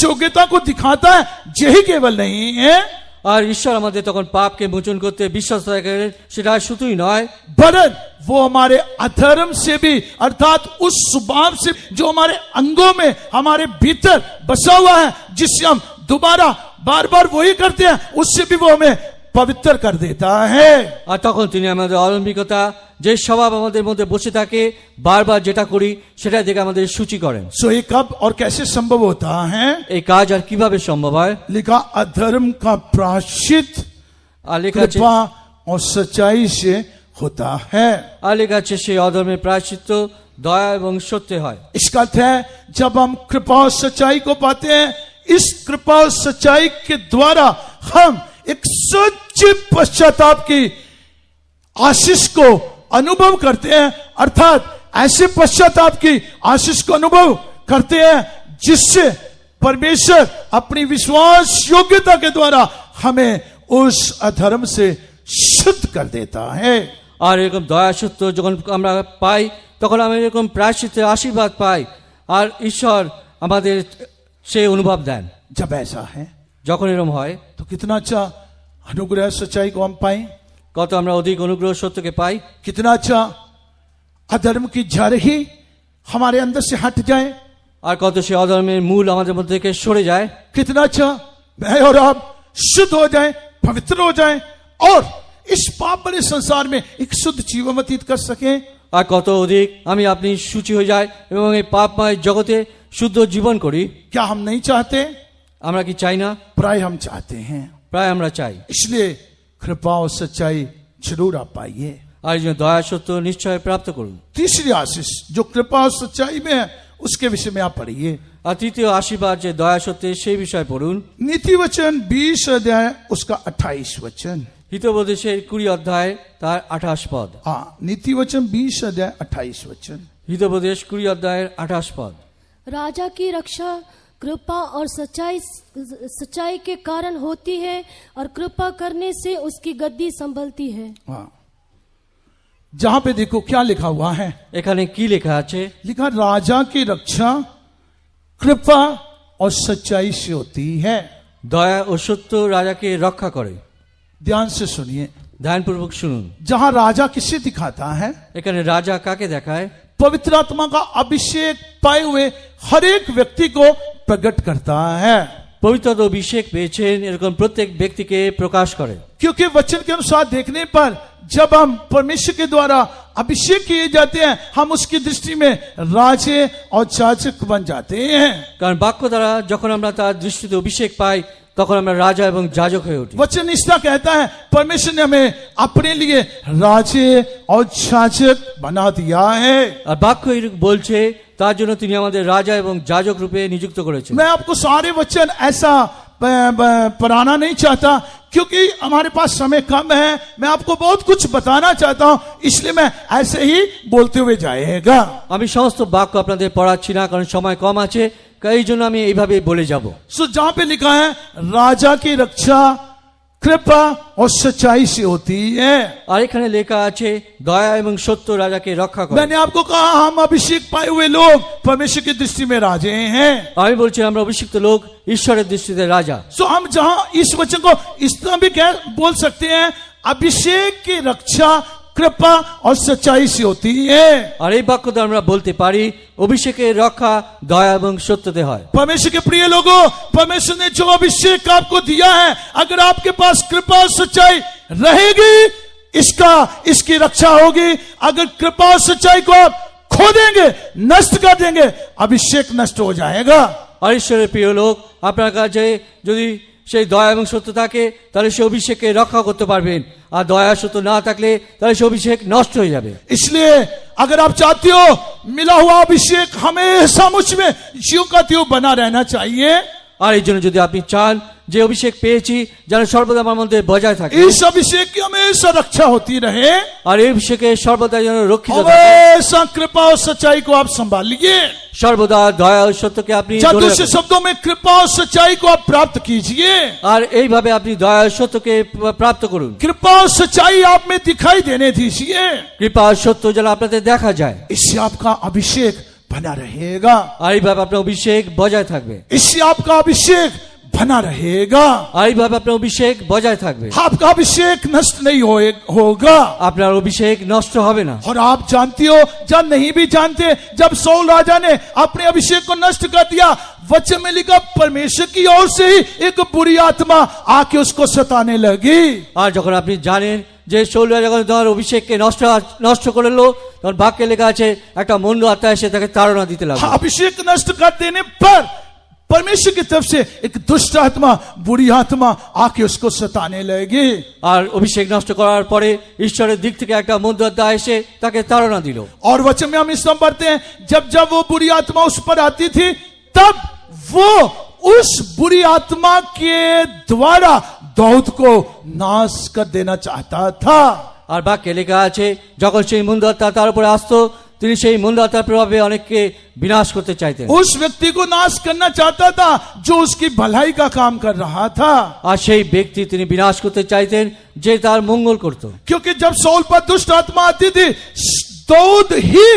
योग्यता को दिखाता है। यही केवल नहीं है, আর ঈশ্বর আমাদের তখন পাপকে মোচন করতে বিশ্বাস রাখেন। সেটা শুধুই নয়, वरन वो हमारे अधर्म से भी अर्थात उस स्वभाव से जो हमारे अंगों में हमारे भीतर बसा हुआ है, जिससे हम दोबारा बार बार वही करते हैं, उससे भी वो हमें पवित्र कर देता है। আর তখন তিনি আমাদের অলৌকিকতা যে স্বভাব আমাদের মধ্যে বসে থাকে বারবার যেটা করি সেটা দেখে আমাদের সূচি করেন। सो ये कब और कैसे संभव होता है? এই কাজ আর কিভাবে সম্ভব হয়? लिखा अधर्म का प्रायश्चित আর লেখা আছে कृपा और सच्चाई से होता है। আর লেখা আছে সেই অধর্মের প্রায়শ্চিত্ত দয়া এবং সত্যে হয়। इसका अर्थ है जब हम कृपा और सच्चाई को पाते हैं, इस कृपा और सच्चाई के द्वारा हम एक सच्चे पश्चाताप की आशीष को अनुभव करते हैं, अर्थात ऐसे पश्चाताप की आशीष को अनुभव करते हैं जिससे परमेश्वर अपनी विश्वास योग्यता के द्वारा हमें उस अधर्म से शुद्ध कर देता है। আর এরকম দয়া সত্য যখন আমরা পাই তখন আমরা এরকম প্রায়শ্চিত্তের আশীর্বাদ পাই আর ঈশ্বর আমাদের সেই অনুভব দেন। जब ऐसा है যখন এরকম হয় तो कितना अच्छा अनुग्रह सच्चाई को हम पाए, কত আমরা অধিক অনুগ্রহ সত্যকে পাই, कितना अच्छा अधर्म की जड़ ही हमारे अंदर से हट जाए, আর কত সে অধর্মের মূল আমাদের মধ্যে থেকে সরে যায়, कितना अच्छा मैं और आप शुद्ध हो जाए, पवित्र हो जाए और इस पाप भरे संसार में एक शुद्ध जीवन व्यतीत कर सके। আর কত অধিক আমি আপনি সূচি হয়ে যায় এবং এই পাপময় জগতে শুদ্ধ জীবন করি। क्या हम नहीं चाहते? আমরা কি চাই না? प्राय हम चाहते हैं। প্রায় আমরা চাই। इसलिए कृपा और सच्चाई जरूर आप पाइए। আর এই জন্য দয়া সত্য নিশ্চয় প্রাপ্ত করুন। तीसरी आशीष जो कृपा और सच्चाई में है उसके विषय में आप पढ़िए। আর তৃতীয় আশীর্বাদ যে দয়া সত্যে সেই বিষয় পড়ুন। नीति वचन 20 अध्याय उसका 28 वचन। হিতোপদেশের 20 অধ্যায় তার 28 पद। हाँ, नीति वचन 20 अध्याय 28 वचन। হিতোপদেশ 20 অধ্যায়ের 28 पद। राजा की रक्षा कृपा और सच्चाई के कारण होती है और कृपा करने से उसकी गद्दी संभलती है। हाँ, जहां पे देखो क्या लिखा हुआ है, এখানে কি লেখা আছে? लिखा राजा की रक्षा कृपा और सच्चाई से होती है। দয়া ও সত্য রাজাকে রক্ষা করে। ध्यान से सुनिए, ধ্যানপূর্বক শুনুন। जहां राजा किसे दिखाता है? এখানে রাজা কাকে দেখায়? पवित्र आत्मा का अभिषेक पाए हुए हर एक व्यक्ति को प्रकट करता है। পবিত্র অভিষেক পেয়েছেন এরকম প্রত্যেক ব্যক্তিকে প্রকাশ করে। क्योंकि वचन के अनुसार देखने पर जब हम परमेश्वर के द्वारा अभिषेक किए जाते हैं, हम उसकी दृष्टि में राजे और जाजक बन जाते हैं। কারণ বাক্য দ্বারা যখন আমরা তার দৃষ্টিতে অভিষেক পাই তখন আমরা রাজা এবং যাজক হয়ে উঠি। वचन इसका कहता है परमेश्वर ने हमें अपने लिए राजे और जाजक बना दिया है। আর বাক্য এরকম বলছে তার জন্য তিনি আমাদের রাজা এবং যাজক রূপে নিযুক্ত করেছেন। मैं आपको सारे वचन ऐसा पढ़ाना नहीं चाहता क्योंकि हमारे पास समय कम है। मैं आपको बहुत कुछ बताना चाहता हूं, इसलिए मैं ऐसे ही बोलते हुए जाएगा। আমি সমস্ত বাক্য আপনাদের পড়াচ্ছি না কারণ সময় কম আছে, এই জন্য আমি এইভাবে বলে যাব। सो जहां पे लिखा है राजा की रक्षा कृपा और सच्चाई से होती है, আর এখানে লেখা আছে দয়া এবং সত্য রাজাকে রক্ষা করে। मैंने आपको कहा हम अभिषेक पाए हुए लोग परमेश्वर की दृष्टि में राजे हैं। আমি বলছি আমরা অভিষিক্ত লোক ঈশ্বরের দৃষ্টিতে রাজা। सो हम जहां इस वचन को इस तरह भी क्या बोल सकते हैं, अभिषेक की रक्षा कृपा और सच्चाई से होती है। আর এই বাক্য দ্বারা আমরা বলতে পারি অভিষেকের রক্ষা দয়া এবং সত্যতে হয়। परमेश्वर के प्रिय लोगों, परमेश्वर ने जो अभिषेक आपको दिया है, अगर आपके पास कृपा और सच्चाई रहेगी इसकी रक्षा होगी। अगर कृपा और सच्चाई को आप खो देंगे, नष्ट कर देंगे, अभिषेक नष्ट हो जाएगा। আর ঈশ্বরের প্রিয় লোক আপনার কাছে যদি সেই দয়া এবং সত্য থাকে তাহলে সে অভিষেককে রক্ষা করতে পারবেন, আর দয়া সত্য না থাকলে তাহলে সে অভিষেক নষ্ট হয়ে যাবে। इसलिए अगर आप चाहते हो मिला हुआ अभिषेक हमेशा मुझ में ज्यों का त्यों बना रहना चाहिए, আর এই জন্য যদি আপনি চান যে অভিষেক পেয়েছি যেন সর্বদা আমার মধ্যে বজায় থাকে, इस अभिषेक की हमेशा रक्षा होती रहे, আর এই অভিষেকে সর্বদা যেন রক্ষিত থাকে, हमेशा कृपा और सच्चाई को आप संभालिए। সর্বদা দয়া ও সত্যকে আপনি या ধরে दूसरे রাখুন। शब्दों में कृपा और सच्चाई को आप प्राप्त कीजिए। আর এইভাবে আপনি দয়া ও সত্যকে প্রাপ্ত করুন। कृपा और सच्चाई आप में दिखाई देने दीजिए, কৃপা আর সত্য যেন আপনাদের দেখা যায়, इससे आपका अभिषेक बना रहेगा, আর এইভাবে আপনার অভিষেক বজায় থাকবে। इससे आपका अभिषेक बना रहेगा। আর এইভাবে আপনার অভিষেক বজায় থাকবে, आपका अभिषेक नष्ट नहीं होगा। আপনার অভিষেক নষ্ট হবে না। और आप जानती हो, जब नहीं भी जानते, जब सौल राजा ने अपने अभिषेक को नष्ट कर दिया, वचन में लिखा परमेश्वर की ओर से ही एक बुरी आत्मा आके उसको सताने लगी। আর যখন আপনি জানেন যে শৌল রাজা যখন তার অভিষেককে নষ্ট করলো, তখন বাক্যে লেখা আছে একটা মন্দ আত্মা এসে তাকে তাড়না দিতে লাগলো। अभिषेक नष्ट कर देने पर परमेश्वर की तरफ से एक दुष्ट आत्मा, बुरी आत्मा आके उसको सताने लगी। আর অভিষেক নষ্ট করার পরে ঈশ্বরের দিক থেকে একটা মন্দ আত্মা এসে তাকে তাড়না দিল। और वचन में हम इस समय पढ़ते हैं, जब जब वो बुरी आत्मा उस पर आती थी, तब वो उस बुरी आत्मा के द्वारा दाऊद को नाश कर देना चाहता था। আর বাক্যে লেখা আছে যখন সেই মন্দ আত্মা তার উপরে আসতো, তিনি সেই মন্দ আত্মার প্রভাবে অনেককে বিনাশ করতে চাইতেন। उस व्यक्ति को नाश करना चाहता था जो उसकी भलाई का काम कर रहा था। আর সেই ব্যক্তি তিনি বিনাশ করতে চাইতেন যে তার মঙ্গল করত। क्योंकि जब सौल पर दुष्ट आत्मा आती थी, दाऊद ही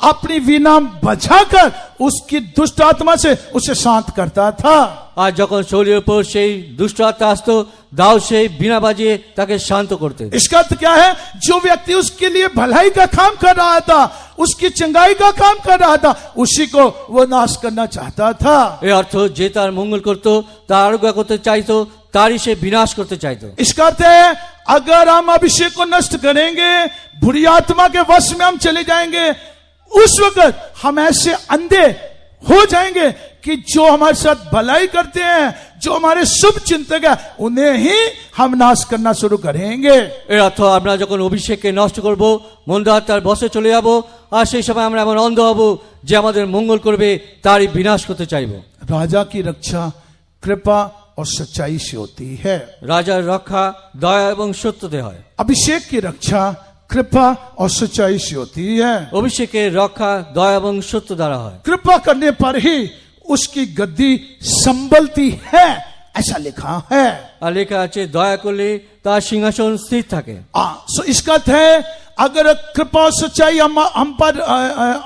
अपनी वीणा बजाकर उसकी दुष्ट आत्मा से उसे शांत करता था। আর যখন শৌলের উপর সেই দুষ্ট আত্মা আসতো, দাউদ সেই বিনা বাজিয়ে তাকে শান্ত করতেন। इसका अर्थ क्या है? जो व्यक्ति उसके लिए भलाई का काम कर रहा था, उसकी चंगाई का काम कर रहा था, उसी को वो नाश करना चाहता था। এর অর্থ যে তার মঙ্গল করত, তার আরোগ্য করতে চাইতো, তারই সে বিনাশ করতে চাইতো। इसका अर्थ है, अगर हम अभिषेक को नष्ट करेंगे, बुरी आत्मा के वश में हम चले जाएंगे, उस वक्त हम ऐसे अंधे हो जाएंगे कि जो हमारे साथ भलाई करते हैं, जो हमारे शुभ चिंतक है, उन्हें ही हम नाश करना शुरू करेंगे। এর অর্থ আমরা যখন অভিষেককে নষ্ট করব, মন্দ আত্মার বশে চলে যাব, আর সেই সময় আমরা এমন অন্ধ হব যে আমাদের মঙ্গল করবে, তারই বিনাশ করতে চাইব। राजा की रक्षा कृपा और सच्चाई से होती है। রাজার রক্ষা দয়া এবং সত্যতে হয়। अभिषेक की रक्षा कृपा और सच्चाई से होती है। অভিষেকের রক্ষা দয়া এবং সত্য দ্বারা হয়। कृपा करने पर ही उसकी गद्दी संभलती है, ऐसा लिखा है। আর লেখা আছে দয়া করলে তার सिंहासन স্থির থাকে। सो इसका अर्थ है, अगर कृपा और सच्चाई हम पर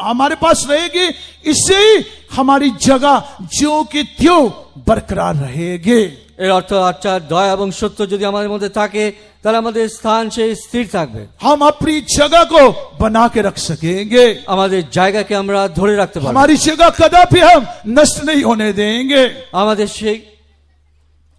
हमारे पास रहेगी, इससे ही हमारी जगह ज्यों की त्यों बरकरार रहेगी। এর অর্থ আচ্ছা দয়া এবং সত্য যদি আমাদের মধ্যে থাকে, তাহলে আমাদের স্থান সেই স্থির থাকবে। हम अपनी जगह को बना के रख सकेंगे, আমাদের জায়গাকে আমরা ধরে রাখতে পারব। हमारी जगह कदापि हम नष्ट नहीं होने देंगे। আমাদের সেই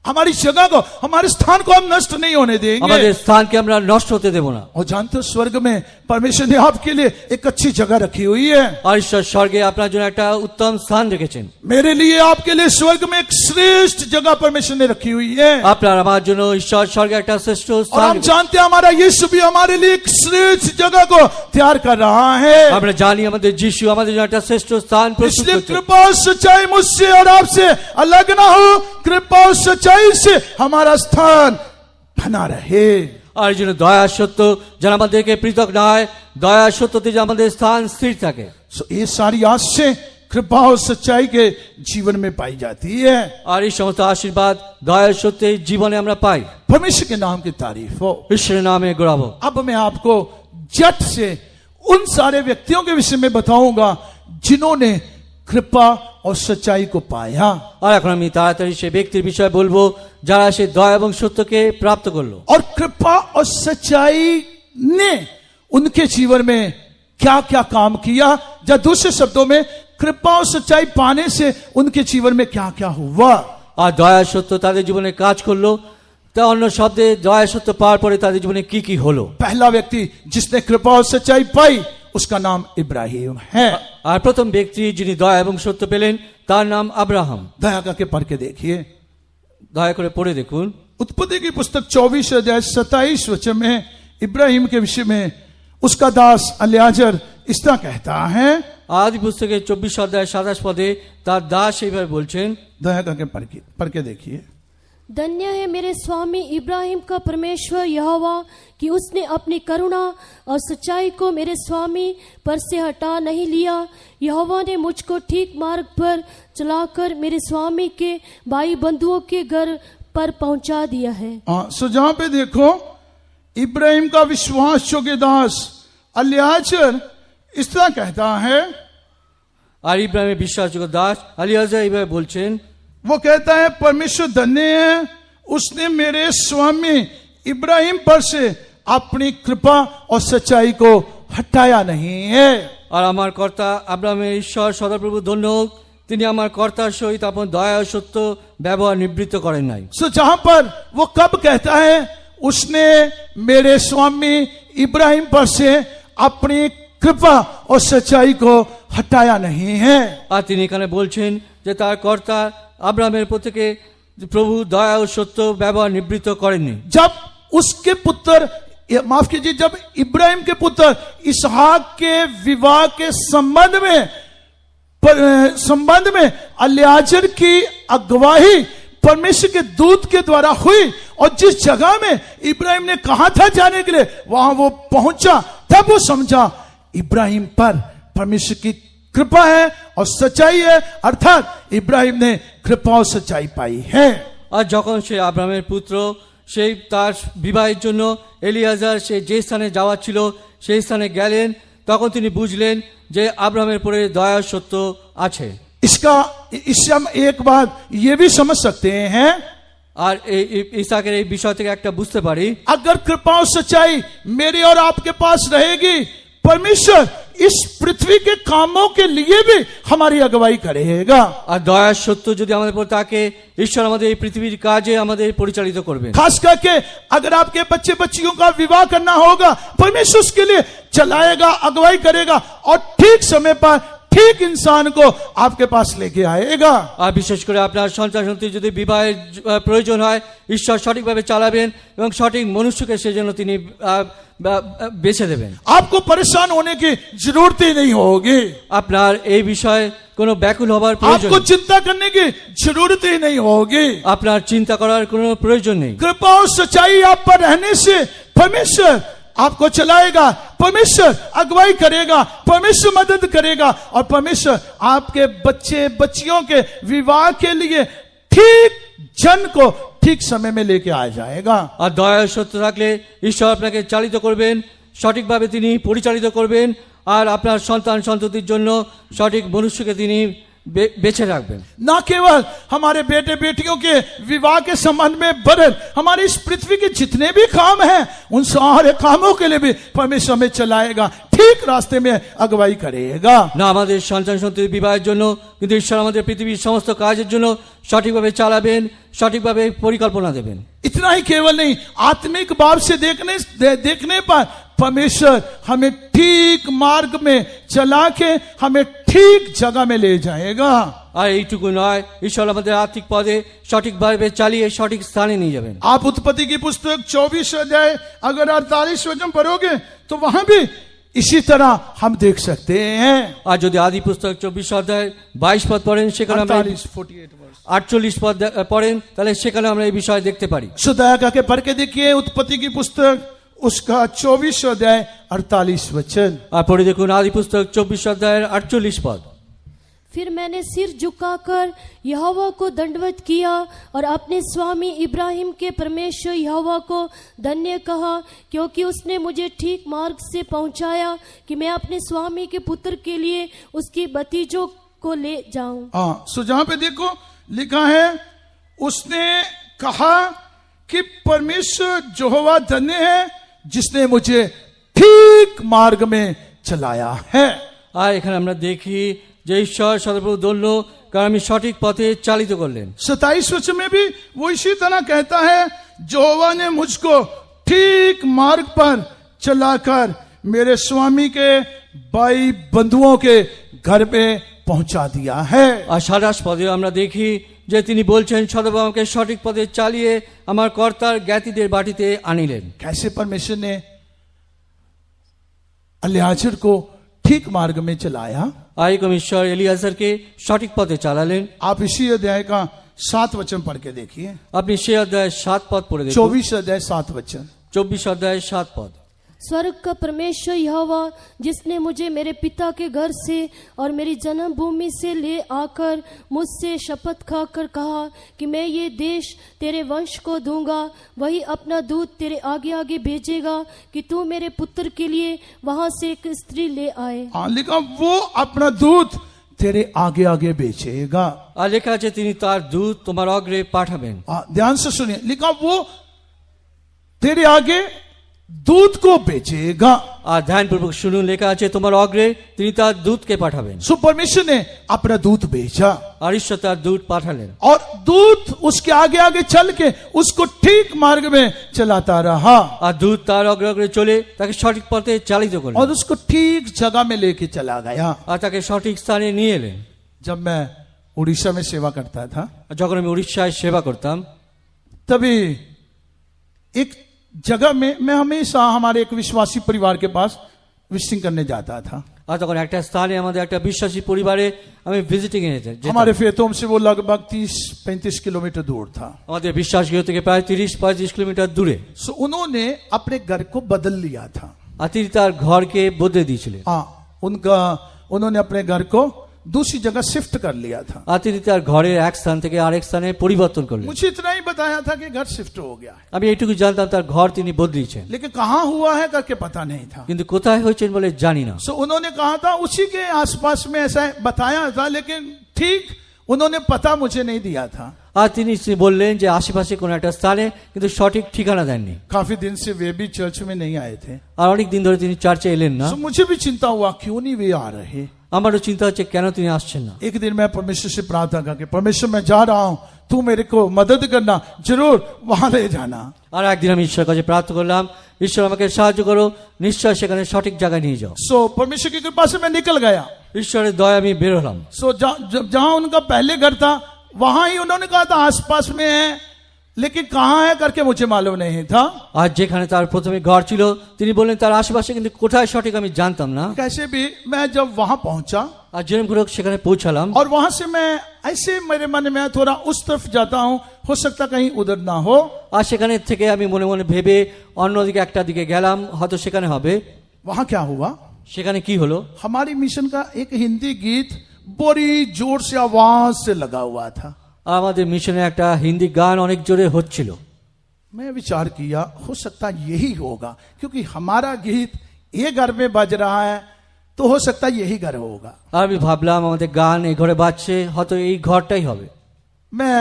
हमारी जगह को, हमारे स्थान को हम नष्ट नहीं होने देंगे। আমাদের স্থানকে আমরা নষ্ট হতে দেব না। और जानते हो, स्वर्ग में परमेश्वर ने आपके लिए एक अच्छी जगह रखी हुई है। আর ঈশ্বর স্বর্গে আপনার জন্য একটা উত্তম স্থান রেখেছেন। मेरे लिए, आपके लिए स्वर्ग में एक श्रेष्ठ जगह परमेश्वर ने रखी हुई है। আপনার আমার জন্য ঈশ্বর স্বর্গে একটা শ্রেষ্ঠ और স্থান। हम जानते हैं, हमारा यीशु भी हमारे लिए एक श्रेष्ठ जगह को तैयार कर रहा है। আমরা জানি আমাদের যিশু আমাদের জন্য একটা শ্রেষ্ঠ স্থান প্রস্তুত इसलिए করছেন। कृपा और सच्चाई मुझसे और आपसे अलग ना हो, कृपा और सच्चाई से हमारा स्थान बना रहे। আর এই জন্য দয়া সত্য যেন আমাদেরকে পৃথক না হয়, দয়া সত্যতে যেন আমাদের স্থান স্থির থাকে। ये सारी आशीष कृपा और सच्चाई के जीवन में पाई जाती है। আর এই সমস্ত আশীর্বাদ দয়া সত্যে জীবনে আমরা পাই। परमेश्वर के नाम की तारीफ हो। ঈশ্বরের নামে গৌরব। अब मैं आपको जट से उन सारे व्यक्तियों के विषय में बताऊंगा जिन्होंने कृपा और सच्चाई को पाया। আর এখন আমি তাড়াতাড়ি সেই ব্যক্তির বিষয়ে বলবো যারা সেই দয়া এবং সত্যকে প্রাপ্ত করলো। और कृपा और सच्चाई ने उनके जीवन में क्या क्या काम किया, या दूसरे शब्दों में कृपा और सच्चाई पाने से उनके जीवन में क्या क्या हुआ। আর দয়া সত্য তাদের জীবনে কাজ করলো, তা অন্য শব্দে দয়া সত্য পাওয়ার পরে তাদের জীবনে কি কি হলো। पहला व्यक्ति जिसने कृपा और सच्चाई पाई, उसका नाम इब्राहिम है। আর প্রথম ব্যক্তি যিনি দয়া এবং সত্য পেলেন তার নাম আব্রাহাম। दया करके पढ़ के देखिए, দয়া করে পড়ে দেখুন। उत्पत्ति की पुस्तक 24 अध्याय 27 वचन में इब्राहिम के विषय में उसका दास अलियाजर इस तरह कहता है। আদি পুস্তকের 24 অধ্যায় 27 পদে তার দাস এইভাবে বলছেন। दया करके पढ़ के देखिए। धन्य है मेरे स्वामी इब्राहिम का परमेश्वर यहोवा कि उसने अपनी करुणा और सच्चाई को मेरे स्वामी पर से हटा नहीं लिया। यहोवा ने मुझको ठीक मार्ग पर चलाकर मेरे स्वामी के भाई बंधुओं के घर पर पहुंचा दिया है। सो जहां पे देखो, इब्राहिम का विश्वास योग्य दास अलियाजर इस तरह कहता है। আর ইব্রাহিমের বিশ্বাসযোগ্য দাস আলিয়াজা এইভাবে বলছেন। वो कहता है परमेश्वर धन्य है, उसने मेरे स्वामी इब्राहिम पर से अपनी कृपा और सच्चाई को हटाया नहीं है। আর আমার কর্তা আব্রাহামের ঈশ্বর সদাপ্রভু ধন্য হোক, তিনি আমার কর্তার সহিত আপন দয়া ও সত্য ব্যবহার নিবৃত্ত করেন নাই। सो जहां पर वो कब कहता है उसने मेरे स्वामी इब्राहिम पर से अपनी कृपा और सच्चाई को हटाया नहीं है। আর তিনি এখানে বলছেন যে তার কর্তা আব্রাহামের প্রত্যেকে প্রভু দয়া ও সত্য ব্যবহার নিবৃত্ত করেননি। जब उसके पुत्र, माफ कीजिए, जब इब्राहिम के पुत्र इसहाक के विवाह के संबंध में अलियाजर की अगुवाई परमेश्वर के दूत के द्वारा हुई और जिस जगह में इब्राहिम ने कहा था जाने के लिए वहां वो पहुंचा, तब वो समझा इब्राहिम पर परमेश्वर की कृपा है और सच्चाई है, अर्थात इब्राहिम ने कृपा और सच्चाई पाई है। আর যখন সে আব্রাহামের পুত্র সেই তার বিবাহের জন্য এলিয়াজার সে যে স্থানে যাওয়ার ছিল সেই স্থানে গেলেন, তখন তিনি বুঝলেন যে আব্রাহামের পরে দয়া সত্য আছে। इससे हम एक बात ये भी समझ सकते हैं, আর এই ইসাকের এই বিষয় থেকে একটা বুঝতে পারি, अगर कृपा और सच्चाई मेरे और आपके पास रहेगी, परमेश्वर इस पृथ्वी के कामों के लिए भी हमारी अगुवाई करेगा। আর দয়ার সত্য যদি আমাদের উপর থাকে, ঈশ্বর আমাদের এই পৃথিবীর কাজে আমাদের পরিচালিত করবেন। खास करके अगर आपके बच्चे बच्चियों का विवाह करना होगा, परमेश्वर उसके लिए चलाएगा, अगुवाई करेगा और ठीक समय पर ठीक इंसान को आपके पास लेके आएगा। আর বিশেষ করে আপনার সন্তান সন্ততি যদি বিবাহের প্রয়োজন হয়, ঈশ্বর সঠিকভাবে চালাবেন এবং সঠিক মনুষ্যকে সেজন্য তিনি বেছে দেবেন। आपको परेशान होने की जरूरत ही नहीं होगी, আপনার এই বিষয়ে কোনো ব্যাকুল হবার প্রয়োজন आपको নেই, चिंता करने की जरूरत ही नहीं होगी। আপনার চিন্তা করার কোনো প্রয়োজন নেই। कृपा और सच्चाई आप पर रहने से परमेश्वर आपको चलाएगा, परमेश्वर अगुवाई करेगा, परमेश्वर मदद करेगा और परमेश्वर आपके बच्चे बच्चियों के विवाह के लिए ठीक जन को ठीक समय में लेके आ जाएगा। আর দয়া সত্য থাকলে ঈশ্বর আপনাকে চালিত করবেন, সঠিকভাবে তিনি পরিচালিত করবেন আর আপনার সন্তান সন্ততির জন্য সঠিক মনুষ্যকে তিনি বেছে রাখবেন। ना केवल हमारे बेटे बेटियों के विवाह के संबंध में बरन हमारे इस पृथ्वी के जितने भी काम हैं उन सारे कामों के लिए भी परमेश्वर में चलाएगा, ठीक रास्ते में अगुवाई करेगा। না আমাদের সন্তান সন্ততির বিবাহের জন্য, কিন্তু ঈশ্বর আমাদের পৃথিবীর সমস্ত কাজের জন্য সঠিকভাবে চালাবেন, সঠিকভাবে পরিকল্পনা দেবেন। इतना ही केवल नहीं, आत्मिक भाव से देखने पर परमेश्वर हमें ठीक मार्ग में चला के हमें ठीक जगह में ले जाएगा। আর এইটুকু নয়, ঈশ্বর আমাদের আর্থিক পদে সঠিকভাবে চালিয়ে সঠিক স্থানে নিয়ে যাবেন। आप उत्पत्ति की पुस्तक 24 अध्याय अगर 48 वचन पढ़ोगे तो वहां भी इसी तरह हम देख सकते हैं। আর যদি আদি পুস্তক 24 অধ্যায় 22 পদ পড়েন, সেখানে আমরা 48 পদ পড়েন, তাহলে সেখানে আমরা এই বিষয় দেখতে পারি। सुदया का के पढ़ के देखिए उत्पत्ति की पुस्तक उसका 24 अध्याय 48 वचन। আর পড়ে দেখুন আদি পুস্তক 24 অধ্যায়ের 48 পদ। फिर मैंने सिर झुकाकर यहोवा को दंडवत किया और अपने स्वामी इब्राहिम के परमेश्वर यहोवा को धन्य कहा, क्योंकि उसने मुझे ठीक मार्ग से पहुंचाया कि मैं अपने स्वामी के पुत्र के लिए उसकी भतीजों को ले जाऊं। सो जहां पे देखो लिखा है, उसने कहा कि परमेश्वर यहोवा धन्य है जिसने मुझे ठीक मार्ग में चलाया है। আর এখানে আমরা দেখি যে ঈশ্বর সদাপ্রভু ধন্য, কারণ আমি সঠিক পথে চালিত করলেন। 27 वचन में भी वो इसी तरह कहता है, यहोवा ने मुझको ठीक मार्ग पर चलाकर मेरे स्वामी के भाई बंधुओं के घर में पहुंचा दिया है। আর 28 পদে আমরা দেখি যে তিনি বলছেন, সদাপ্রভু আমাকে সঠিক পথে চালিয়ে আমার কর্তার জ্ঞাতিদের বাটিতে আনিলেন। कैसे परमेश्वर ने अलियाजर को ठीक मार्ग में चलाया। আর এরকম ঈশ্বর এলিয়াজারকে সঠিক পথে চালালেন। आप इसी अध्याय का 7 वचन पढ़ के देखिए। আপনি সেই অধ্যায় 7 পদ পড়ে দেখুন। 24 अध्याय 7 वचन। 24 অধ্যায় 7 পদ। स्वर्ग का परमेश्वर यहोवा, जिसने मुझे मेरे पिता के घर से और मेरी जन्मभूमि से ले आकर मुझसे शपथ खाकर कहा कि मैं ये देश तेरे वंश को दूंगा, वही अपना दूत तेरे आगे आगे भेजेगा कि तू मेरे पुत्र के लिए वहां से एक स्त्री ले आए। लिखा वो अपना दूत तेरे आगे आगे बेचेगा। আর লেখা আছে তিনি তার দূত তোমার অগ্রে পাঠাবেন। ध्यान से सुनिए, लिखा वो तेरे आगे दूध को बेचेगा। আর ধ্যানপূর্বক শুনুন, লেখা আছে তোমার অগ্রে তিনি তার দূতকে পাঠাবেন। सो परमेश्वर ने अपना दूत भेजा আর ঈশ্বর তার দূত পাঠালেন और दूत उसके आगे आगे चल के उसको ठीक मार्ग में चलाता रहा আর দূত তার অগ্রে অগ্রে চলে তাকে সঠিক পথে চালিত করলেন और उसको ठीक जगह में लेके चला गया। আর তাকে সঠিক স্থানে নিয়ে এলেন। जब मैं उड़ीसा में सेवा करता था আর যখন আমি উড়িষ্যায় সেবা করতাম तभी एक जगह में मैं हमेशा हमारे एक विश्वासी परिवार के पास विजिटिंग करने जाता था। আর তখন একটা স্থানে আমাদের একটা বিশ্বাসী পরিবারে আমি ভিজিটিং এ যেতাম। हमारे फेतोम से वो लगभग 30-35 किलोमीटर दूर था। আমাদের বিশ্বাস গৃহ থেকে প্রায় 30-35 কিলোমিটার দূরে। सो उन्होंने अपने घर को बदल लिया था। আর তিনি তার ঘরকে বদলে দিয়েছিলেন। उन्होंने अपने घर को दूसरी जगह शिफ्ट कर लिया था। আর তিনি তার ঘরের এক স্থান থেকে আরেক স্থানে পরিবর্তন করলেন। मुझे इतना ही बताया था कि घर शिफ्ट हो गया है, আমি এইটুকু জানতাম তার ঘর তিনি বদলিয়েছেন, लेकिन कहाँ हुआ है करके पता नहीं था। কিন্তু কোথায় হয়েছেন বলে জানি না। सो उन्होंने कहा था उसी के आसपास में ऐसा बताया था, लेकिन ठीक उन्होंने पता मुझे नहीं दिया था। আর তিনি বললেন যে আশেপাশে কোন একটা স্থানে, কিন্তু সঠিক ঠিকানা দেননি। काफी दिन से वे भी चर्च में नहीं आए थे। আর অনেক দিন ধরে তিনি চার্চে এলেন না। सो मुझे भी चिंता हुआ क्यों नहीं वे आ रहे। আমারও চিন্তা হচ্ছে কেন তিনি আসছেন না। एक दिन मैं परमेश्वर से प्रार्थना करके, परमेश्वर मैं जा रहा हूं, तू मेरे को मदद करना, जरूर वहां ले जाना। আর একদিন আমি ঈশ্বরের কাছে প্রার্থনা করলাম, ঈশ্বর আমাকে সাহায্য করো, নিশ্চয় সেখানে সঠিক জায়গায় নিয়ে যাও। सो परमेश्वर की कृपा से मैं निकल गया। ঈশ্বরের দয়া আমি বের হলাম। सो जहां उनका पहले घर था वहां ही उन्होंने कहा था आसपास में है, लेकिन कहां है करके मुझे मालूम नहीं था। আর যেখানে তার প্রথমে ঘর ছিল তিনি বললেন তার আশেপাশে, কিন্তু কোথায় সঠিক আমি জানতাম না। कैसे भी मैं जब वहां पहुंचा আর যেরকম সেখানে পৌঁছালাম और वहां से मैं ऐसे मेरे मन में थोड़ा उस तरफ जाता हूं, हो सकता कहीं उधर ना हो। আর সেখানে থেকে আমি মনে মনে ভেবে অন্যদিকে একটা দিকে গেলাম, হয়তো সেখানে হবে। वहां क्या हुआ, সেখানে কি হলো, हमारी मिशन का एक हिंदी गीत बड़ी जोर से आवाज से लगा हुआ था। আমাদের মিশনে একটা হিন্দি গান অনেক জোরে হচ্ছিল। मैं विचार किया हो सकता यही होगा, क्योंकि हमारा गीत ये घर में बज रहा है, तो हो सकता यही घर होगा। আর আমি ভাবলাম আমাদের গান এই ঘরে বাজছে, হয়তো এই ঘরটাই হবে। मैं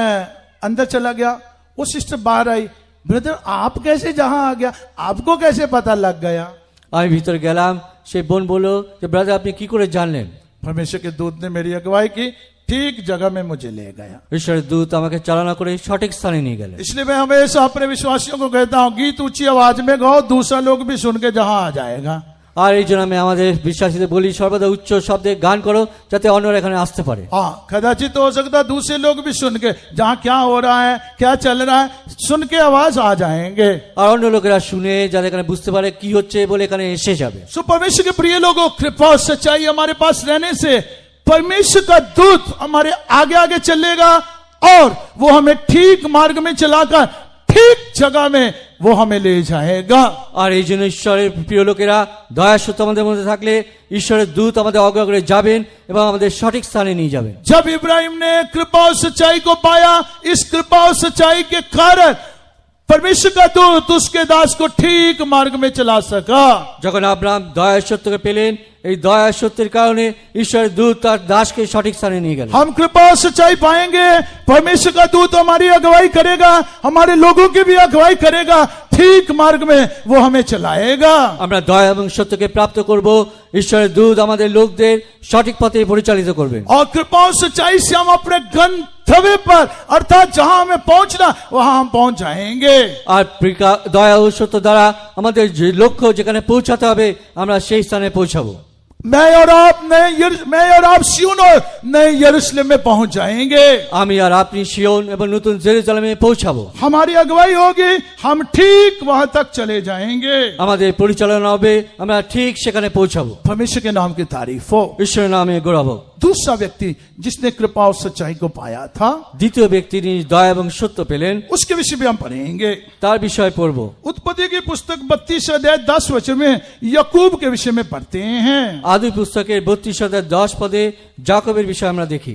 अंदर चला गया, वो सिस्टर बाहर आई, ब्रदर आप कैसे जहां आ गया, आपको कैसे पता लग गया। আমি ভিতরে গেলাম, সে বোন বলল যে ব্রাদার আপনি কি করে জানলেন। परमेश्वर के दूत ने मेरी अगुवाई की, ठीक जगह में मुझे ले गया। ঈশ্বরের দূত আমাকে চালনা করে সঠিক স্থানে নিয়ে গেলেন। इसलिए मैं हमेशा अपने विश्वासियों को कहता हूँ, गीत ऊंची आवाज में गाओ, दूसरा लोग भी सुन के जहां आ जाएगा। আর এই জন্য আমি আমাদের বিশ্বাসীদের বলি সর্বদা উচ্চ শব্দে গান করো, যাতে অন্যরা এখানে আসতে পারে। हाँ, कदाचित हो सकता दूसरे लोग भी सुन के जहाँ क्या हो रहा है, क्या चल रहा है, सुन के आवाज आ जाएंगे। আর অন্য লোকেরা শুনে যাতে এখানে বুঝতে পারে কি হচ্ছে বলে এখানে এসে যাবে। सो परमेश्वर के प्रिय लोगों, कृपा और सच्चाई हमारे पास रहने से परमेश्वर का दूत हमारे आगे आगे चलेगा और वो हमें ठीक मार्ग में चलाकर ठीक जगह में वो हमें ले जाएगा। আর এই জন্য ঈশ্বরের প্রিয় লোকেরা দয়া সত্য আমাদের মধ্যে থাকলে ঈশ্বরের দূত আমাদের অগ্রে অগ্রে যাবেন এবং আমাদের সঠিক স্থানে নিয়ে যাবেন। जब इब्राहिम ने कृपा और सच्चाई को पाया, इस कृपा और सच्चाई के कारण परमेश्वर का दूत उसके दास को ठीक मार्ग में चला सका। যখন আব্রাহাম দয়া সত্যকে পেলেন, এই দয়া সত্যের কারণে ঈশ্বরের দূত তার দাসকে সঠিক স্থানে নিয়ে গেলেন। हम कृपा और सच्चाई पाएंगे, परमेश्वर का दूत हमारी अगुवाई करेगा, हमारे लोगों की भी अगुवाई करेगा, ठीक मार्ग में वो हमें चलाएगा। আমরা দয়া এবং সত্যকে প্রাপ্ত করব, ঈশ্বরের দূত আমাদের লোকদের সঠিক পথে পরিচালিত করবেন। और कृपा और सच्चाई से हम अपने गंतव्य पर अर्थात जहां हमें पहुंचना वहां हम पहुंच जाएंगे। আর দয়া ও সত্য দ্বারা আমাদের যে লক্ষ্য যেখানে পৌঁছাতে হবে আমরা সেই স্থানে পৌঁছাবো। मैं और आप सिय्योन और नए यरूशलेम में पहुंच जाएंगे। আমি আর আপনি সিয়ন এবং নতুন জেরুজালেমে পৌঁছাবো। हमारी अगुवाई होगी, हम ठीक वहां तक चले जाएंगे। আমাদের পরিচালনা হবে, আমরা ঠিক সেখানে পৌঁছাবো। परमेश्वर के नाम की तारीफ हो। ঈশ্বরের नामे গৌরব হোক। दूसरा व्यक्ति जिसने कृपा और सच्चाई को पाया था, দ্বিতীয় ব্যক্তি যিনি দয়া এবং সত্য পেলেন, उसके विषय में हम पढ़ेंगे। তার বিষয় পড়ব। उत्पत्ति की पुस्तक 32 अध्याय 10 वचन में याकूब के विषय में पढ़ते हैं। আদি পুস্তকের 32 অধ্যায় 10 পদে যাকবের বিষয় আমরা দেখি।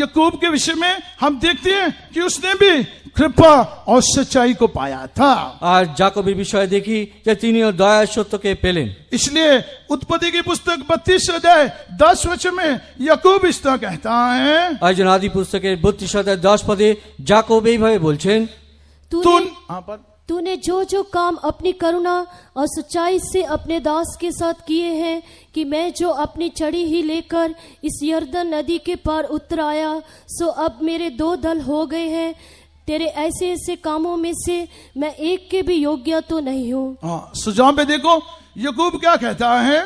याकूब के विषय में हम देखते हैं कि उसने भी कृपा और सच्चाई को पाया था। আর জাকবের বিষয়ে দেখি যে তিনিও দয়া সত্যকে পেলেন। इसलिए उत्पत्ति की पुस्तक 32 अध्याय 10 वचन में याकूब इस तरह कहता है, আর যেন আদি পুস্তকের 32 অধ্যায় 10 পদে জাকব এইভাবে বলছেন, तूने जो जो काम अपनी करुणा और सच्चाई से अपने दास के साथ किए हैं, कि मैं जो अपनी छड़ी ही लेकर इस यरदन नदी के पार उतर आया, सो अब मेरे 2 दल हो गए हैं। तेरे ऐसे ऐसे कामों में से मैं एक के भी योग्य तो नहीं हूँ। सुझाव पे देखो याकूब क्या कहता है,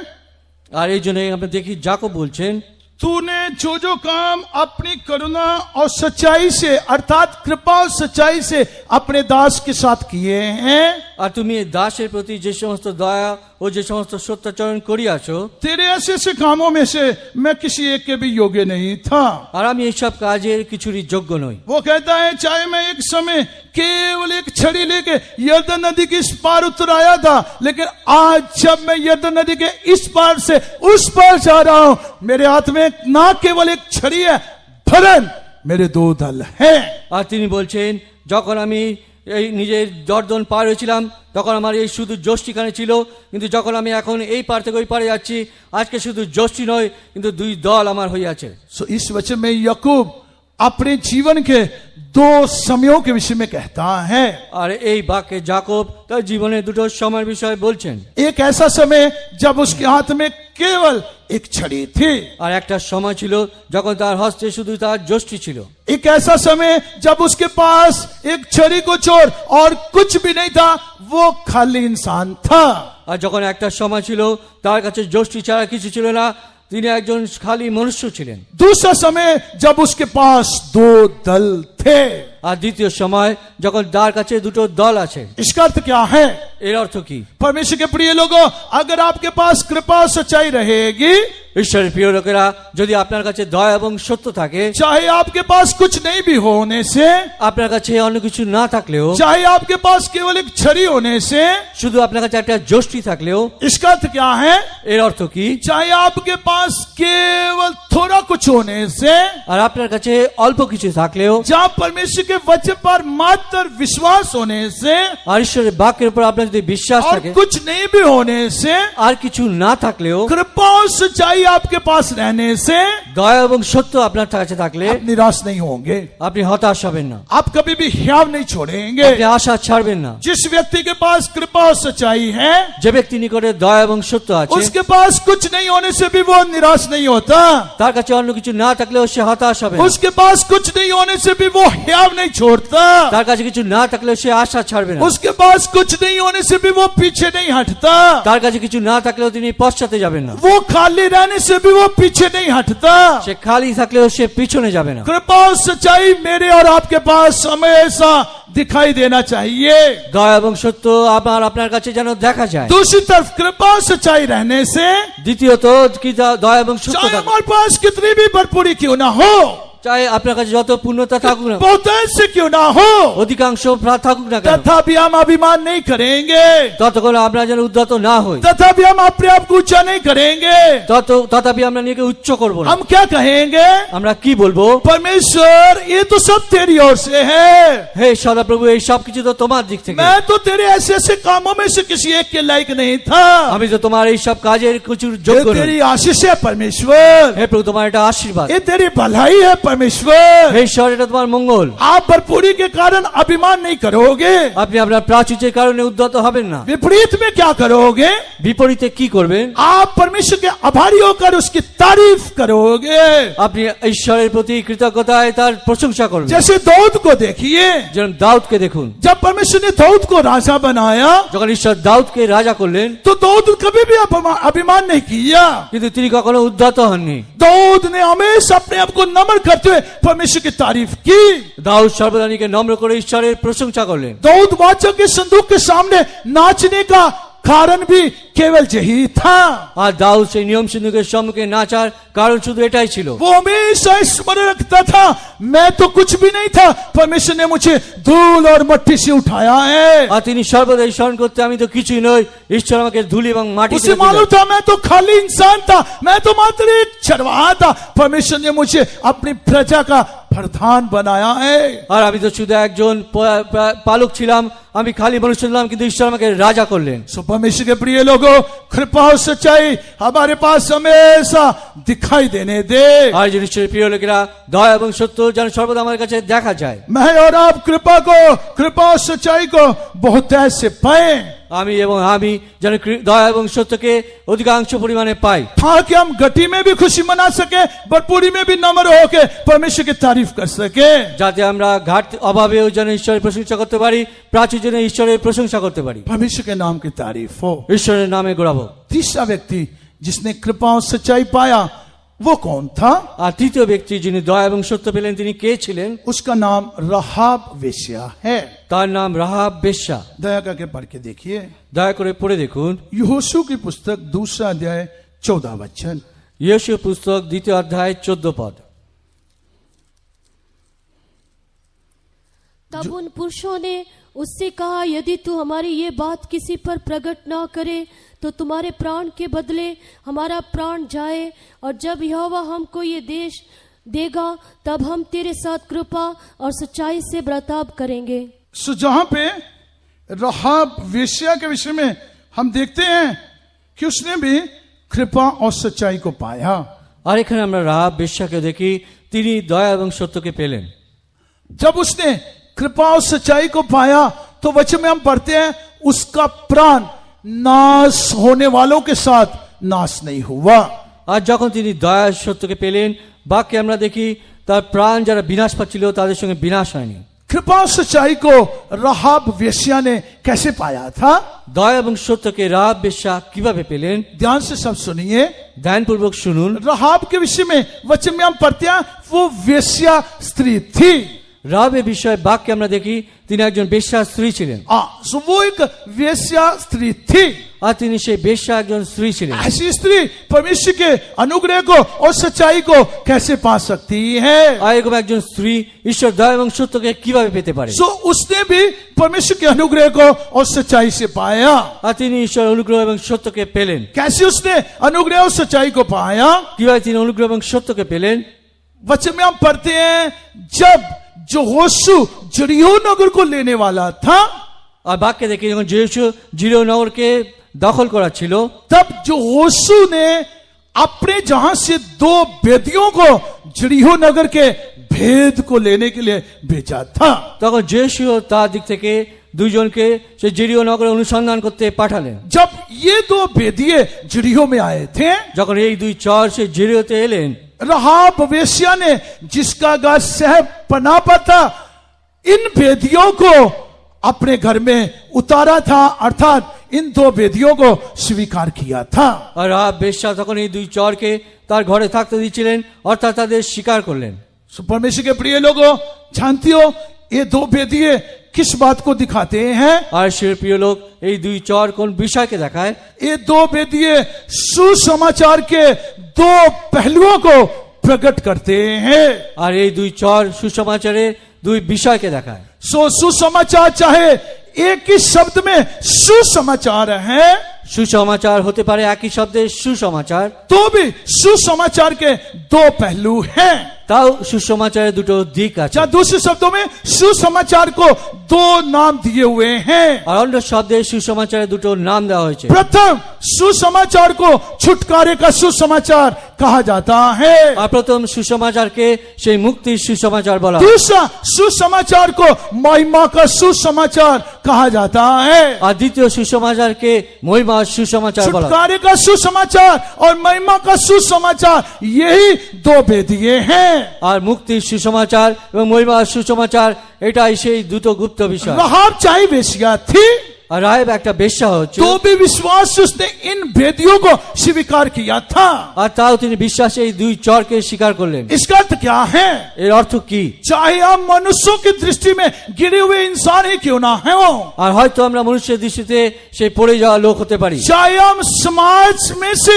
আর এই জন্য আমরা দেখি জাকব বলছেন, तूने जो जो काम अपनी करुणा और सच्चाई से अर्थात कृपा और सच्चाई से अपने दास के साथ किए हैं, আর তুমি এই দাসের প্রতি যে সমস্ত দয়া ও যে সমস্ত সত্যাচরণ করিয়াছো, तेरे ऐसे ऐसे कामों में से मैं किसी एक के भी योग्य नहीं था। আর আমি এইসব কাজের কিছুরই যোগ্য নই। वो कहता है चाहे मैं एक समय केवल एक छड़ी लेके यरदन नदी के इस पार उतर आया था, लेकिन आज जब मैं यरदन नदी के इस पार से उस पार जा रहा हूं, मेरे हाथ में ना केवल एक छड़ी है, भरन मेरे 2 दल हैं। আর তিনি বলছেন, যখন আমি এই নিজের জর্দন পার হয়েছিলাম তখন আমার এই শুধু যষ্টিখানে ছিল, কিন্তু যখন আমি এখন এই পার থেকে ওই পারে যাচ্ছি, আজকে শুধু যষ্টি নয় কিন্তু 2 দল আমার হইয়াছে। सो इस वचन में याकूब अपने जीवन के 2 समयों के विषय में कहता है। আর এই বাক্যে জাকব তার জীবনের 2টো সময়ের বিষয়ে বলছেন। एक ऐसा समय जब उसके हाथ में केवल एक छड़ी थी, আর একটা সময় ছিল যখন তার হস্তে শুধু তার যষ্টি ছিল। एक ऐसा समय जब उसके पास एक छड़ी को छोड़ और कुछ भी नहीं था, वो खाली इंसान था। আর যখন একটা সময় ছিল তার কাছে যষ্টি ছাড়া কিছু ছিল না, তিনি একজন খালি মনুষ্য ছিলেন। दूसरा समय जब उसके पास 2 दल थे। আর দ্বিতীয় সময় যখন তার কাছে 2টো দল আছে। इसका अर्थ क्या है? এর অর্থ কি? परमेश्वर के प्रिय लोगों, अगर आपके पास कृपा और सच्चाई रहेगी, ঈশ্বরের প্রিয় লোকেরা, যদি আপনার কাছে দয়া এবং সত্য থাকে, चाहे आपके पास कुछ नहीं भी होने से, আপনার কাছে অন্য কিছু না থাকলেও, चाहे आपके पास केवल एक छड़ी होने से, শুধু আপনার কাছে একটা যষ্টি থাকলেও, इसका अर्थ क्या है? এর অর্থ কি? चाहे आपके पास केवल थोड़ा कुछ होने से, আর আপনার কাছে অল্প কিছু থাকলেও, जहाँ परमेश्वर के वचन पर मात्र विश्वास होने से, আর ঈশ্বরের বাক্যের উপর আপনার যদি বিশ্বাস और থাকে, कुछ नहीं भी होने से, আর কিছু না থাকলেও, कृपा और सच्चाई आपके पास रहने से, দয়া এবং সত্য আপনার কাছে থাকলে आप निराश नहीं होंगे। আপনি হতাশ হবেন না, आप कभी भी हियाव नहीं छोड़ेंगे। আপনি আশা ছাড়বেন না। जिस व्यक्ति के पास कृपा और सच्चाई है, যে ব্যক্তি নিকটে দয়া এবং সত্য আছে, उसके पास कुछ नहीं होने से भी वो निराश नहीं होता। তার কাছে অন্য কিছু না থাকলেও সে হতাশ হবে না। उसके पास कुछ नहीं होने से भी वो हियाव नहीं छोड़ता। তার কাছে কিছু না থাকলেও সে আশা ছাড়বে না। उसके पास कुछ नहीं होने से भी वो पीछे नहीं हटता। তার কাছে কিছু না থাকলেও তিনি পশ্চাতে যাবেন না। वो खाली रहने से भी वो पीछे नहीं हटता। সে খালি থাকলেও সে পিছনে যাবে না। कृपा और सच्चाई मेरे और आपके पास हमेशा दिखाई देना चाहिए। দয়া এবং সত্য আপনার কাছে যেন দেখা যায়। दूसरी तरफ कृपा और सच्चाई रहने से, দ্বিতীয়ত কি দয়া এবং সত্য चाहे থাকে, हमारे पास कितनी भी भरपूरी क्यों ना हो, চাই আপনার কাছে যত পূর্ণতা থাকুক না, बहुतायत से क्यों ना हो, অধিকাংশ থাকুক না কেন, तथापि हम अभिमान नहीं करेंगे, ততক্ষণ আমরা যেন উদ্ধত না হই, तथापि हम अपने आप को ऊंचा नहीं करेंगे। তথাপি আমরা নিজেকে উচ্চ করব না। हम क्या कहेंगे? আমরা কি বলবো? परमेश्वर ये तो सब तेरी ओर से है, হে সদাপ্রভু, এই সব কিছু তো তোমার দিক থেকে। मैं तो तेरे ऐसे ऐसे कामों में से किसी एक के लायक नहीं था। আমি তো তোমার এই সব কাজের কিছুর ये যোগ্য নই। तेरी आशीष है परमेश्वर, হে প্রভু, তোমার এটা আশীর্বাদ। ये तेरी भलाई है परमेश्वर। হে ঈশ্বর, এটা তোমার মঙ্গল। आप भरपूरी के कारण अभिमान नहीं करोगे, আপনি আপনার প্রাচুর্যের কারণে উদ্ধত হবেন না। विपरीत में क्या करोगे? বিপরীতে কি করবেন? आप परमेश्वर के आभारी होकर उसकी तारीफ करोगे। আপনি ঈশ্বরের প্রতি কৃতজ্ঞতায় তার প্রশংসা করবেন। जैसे दाऊद को देखिए, যেমন দাউদকে দেখুন, जब परमेश्वर ने दाऊद को राजा बनाया, যখন ঈশ্বর দাউদকে রাজা করলেন, तो दाऊद कभी भी अभिमान नहीं किया। কিন্তু তিনি কখনো উদ্ধত হননি। दाऊद ने हमेशा अपने आप को नम्र करते हुए परमेश्वर की तारीफ की। দাউদ সর্বদা নিজেকে নম্র করে ঈশ্বরের প্রশংসা করলেন। दाऊद वाचा के संदूक के सामने नाचने का कारण भी केवल यही था। আর দাউদ সেই নিয়ম সিন্ধুকের সম্মুখে নাচার কারণ শুধু এটাই ছিল। वो हमेशा स्मरण रखता था, मैं तो कुछ भी नहीं था, परमेश्वर ने मुझे धूल और मट्टी से उठाया है। আর তিনি সর্বদাই স্মরণ করতে, আমি তো কিছুই নই, ঈশ্বর আমাকে ধুলি এবং মাটি उसे मालूम था मैं तो खाली इंसान था, मैं तो मात्र एक चरवाहा था, परमेश्वर ने मुझे अपनी प्रजा का प्रधान बनाया है। আর আমি তো শুধু একজন পালক ছিলাম, আমি খালি মনুষ্য ছিলাম, কিন্তু ঈশ্বর আমাকে রাজা করলেন। सो परमेश्वर के प्रिय लोगों, कृपा और सच्चाई हमारे पास हमेशा दिखाई देने दे। আর যে ঈশ্বরের প্রিয় লোকেরা, দয়া এবং সত্য যেন সর্বদা আমার কাছে দেখা যায়। मैं और आप कृपा और सच्चाई को बहुत ऐसे पाए আমি এবং আমি যেন দয়া এবং সত্যকে অধিকাংশ পরিমাণে পাই, ताकि हम घटी में भी खुशी मना सके, भरपूरी में भी नम्र होके परमेश्वर की तारीफ कर सके। যাতে আমরা ঘাটতি অভাবেও যেন ঈশ্বরের প্রশংসা করতে পারি, প্রাচুর্যে ঈশ্বরের প্রশংসা করতে পারি, परमेश्वर के नाम की तारीफ हो। ঈশ্বরের নামে গৌরব। तीसरा व्यक्ति जिसने कृपा और सच्चाई पाया वो कौन था? আর তৃতীয় ব্যক্তি যিনি দয়া এবং সত্য পেলেন তিনি কে ছিলেন? उसका नाम राहाब वेश्या है। তার নাম রাহাব বেশ্যা। दया करके पढ़ के देखिए, দয়া করে পড়ে দেখুন यहोशू की पुस्तक 2 अध्याय 14 वचन। ইয়োশু পুস্তক 2 অধ্যায় 14 পদ। तब उन पुरुषों ने उससे कहा, यदि तू हमारी ये बात किसी पर प्रकट ना करे तो तुम्हारे प्राण के बदले हमारा प्राण जाए, और जब यहोवा हमको ये देश देगा तब हम तेरे साथ कृपा और सच्चाई से बर्ताव करेंगे। सो जहां पे राहाब वेश्या के विषय में हम देखते हैं कि उसने भी कृपा और सच्चाई को पाया। আর এখানে আমরা রাহাব বেশ্যাকে দেখি, তিনি দয়া এবং সত্যকে পেলেন। जब उसने कृपा और सच्चाई को पाया तो वचन में हम पढ़ते हैं उसका प्राण नाश होने वालों के साथ नाश नहीं हुआ। আর যখন তিনি দয়া সত্যকে পেলেন, বাক্যে আমরা দেখি তার প্রাণ যারা বিনাশ পাচ্ছিল তাদের সঙ্গে বিনাশ হয়নি। कृपा और सच्चाई को राहाब वेश्या ने कैसे पाया था? দয়া এবং সত্যকে রাহাব বেশ্যা কিভাবে পেলেন? ध्यान से सब सुनिए, ध्यानपूर्वक শুনুন। राहाब के विषय में वचन में हम पढ़ते हैं वो वेश्या स्त्री थी। রাহাবের বিষয়ে বাক্যে আমরা দেখি তিনি একজন বেশ্যা স্ত্রী ছিলেন। सो वो एक वेश्या स्त्री थी। আর তিনি সেই বেশ্যা একজন স্ত্রী ছিলেন। ऐसी स्त्री परमेश्वर के अनुग्रह को और सच्चाई को कैसे पा सकती है? আর এরকম একজন স্ত্রী ঈশ্বর দয়া এবং সত্যকে কিভাবে পেতে পারে? सो उसने भी परमेश्वर के अनुग्रह को और सच्चाई से पाया। আর তিনি ঈশ্বর অনুগ্রহ এবং সত্যকে পেলেন। कैसे उसने अनुग्रह और सच्चाई को पाया? কিভাবে তিনি অনুগ্রহ এবং সত্যকে পেলেন? वचन में हम पढ़ते हैं जब यहोशू यरीहो नगर को लेने वाला था, আর বাক্যে দেখি যখন যहोशू यरीहो নগরকে দখল করা ছিল, तब यहोशू ने अपने जहां से 2 बेदियों को यरीहो नगर के भेद को लेने के लिए भेजा था। তখন যहोশू তার দিক থেকে দুইজনকে সেই যরিहो নগরে অনুসন্ধান করতে পাঠালেন। जब ये 2 बेदिये यरीहो में आए थे, যখন এই দুই চর সেই যরিहोতে এলেন, राहाब वेश्या ने जिसका घर सहब पना पर था इन बेदियों को अपने घर में उतारा था, अर्थात इन 2 बेदियों को स्वीकार किया था। আর রাহাব বেশ্যা তখন এই দুই চরকে তার ঘরে থাকতে দিয়েছিলেন, অর্থাৎ তাদের স্বীকার করলেন। परमेश्वर के प्रिय लोगों, जानते हो ये 2 बेदिये किस बात को दिखाते हैं? আর সে প্রিয় লোক, এই দুই চর কোন বিষয়কে দেখায়? ये 2 बेदिये सुसमाचार के 2 पहलुओं को प्रकट करते हैं। আর এই দুই চর সুসমাচারের দুই বিষয়কে দেখায়। सुसमाचार चाहे एक ही शब्द में सुसमाचार है, সুসমাচার হতে পারে একই শব্দে সুসমাচার, तो भी सुसमाचार के 2 पहलू हैं। তাও সুসমাচারের দুটো দিক আছে। या दूसरे शब्दों में सुसमाचार को 2 नाम दिए हुए हैं। আর অন্য শব্দে সুসমাচারের দুটো নাম দেওয়া হয়েছে। प्रथम सुसमाचार को छुटकारे का सुसमाचार कहा जाता है। আর প্রথম সুসমাচারকে সেই মুক্তির সুসমাচার বলা হয়। दूसरा सुसमाचार को महिमा का सुसमाचार कहा जाता है। আর দ্বিতীয় সুসমাচারকে মহিমার সুসমাচার বলা হয়। छुटकारे का सुसमाचार और महिमा का सुसमाचार यही 2 बेदिये हैं। আর মুক্তির সুসমাচার এবং মহিমার সুসমাচার এটাই সেই দুটো গুপ্ত বিষয়। राहाब चाहे वेश्या थी, আর রাহাব একটা বেশ্যা হচ্ছে, तो भी विश्वास से उसने इन भेदियों को स्वीकार किया था। আর তাও তিনি বিশ্বাসে এই দুই চরকে স্বীকার করলেন। इसका अर्थ क्या है? এর অর্থ কি? चाहे हम मनुष्यों की दृष्टि में गिरे हुए इंसान ही क्यों ना हो, আর হয়তো আমরা মনুষ্যের দৃষ্টিতে সেই পড়ে যাওয়া লোক হতে পারি, चाहे हम समाज में से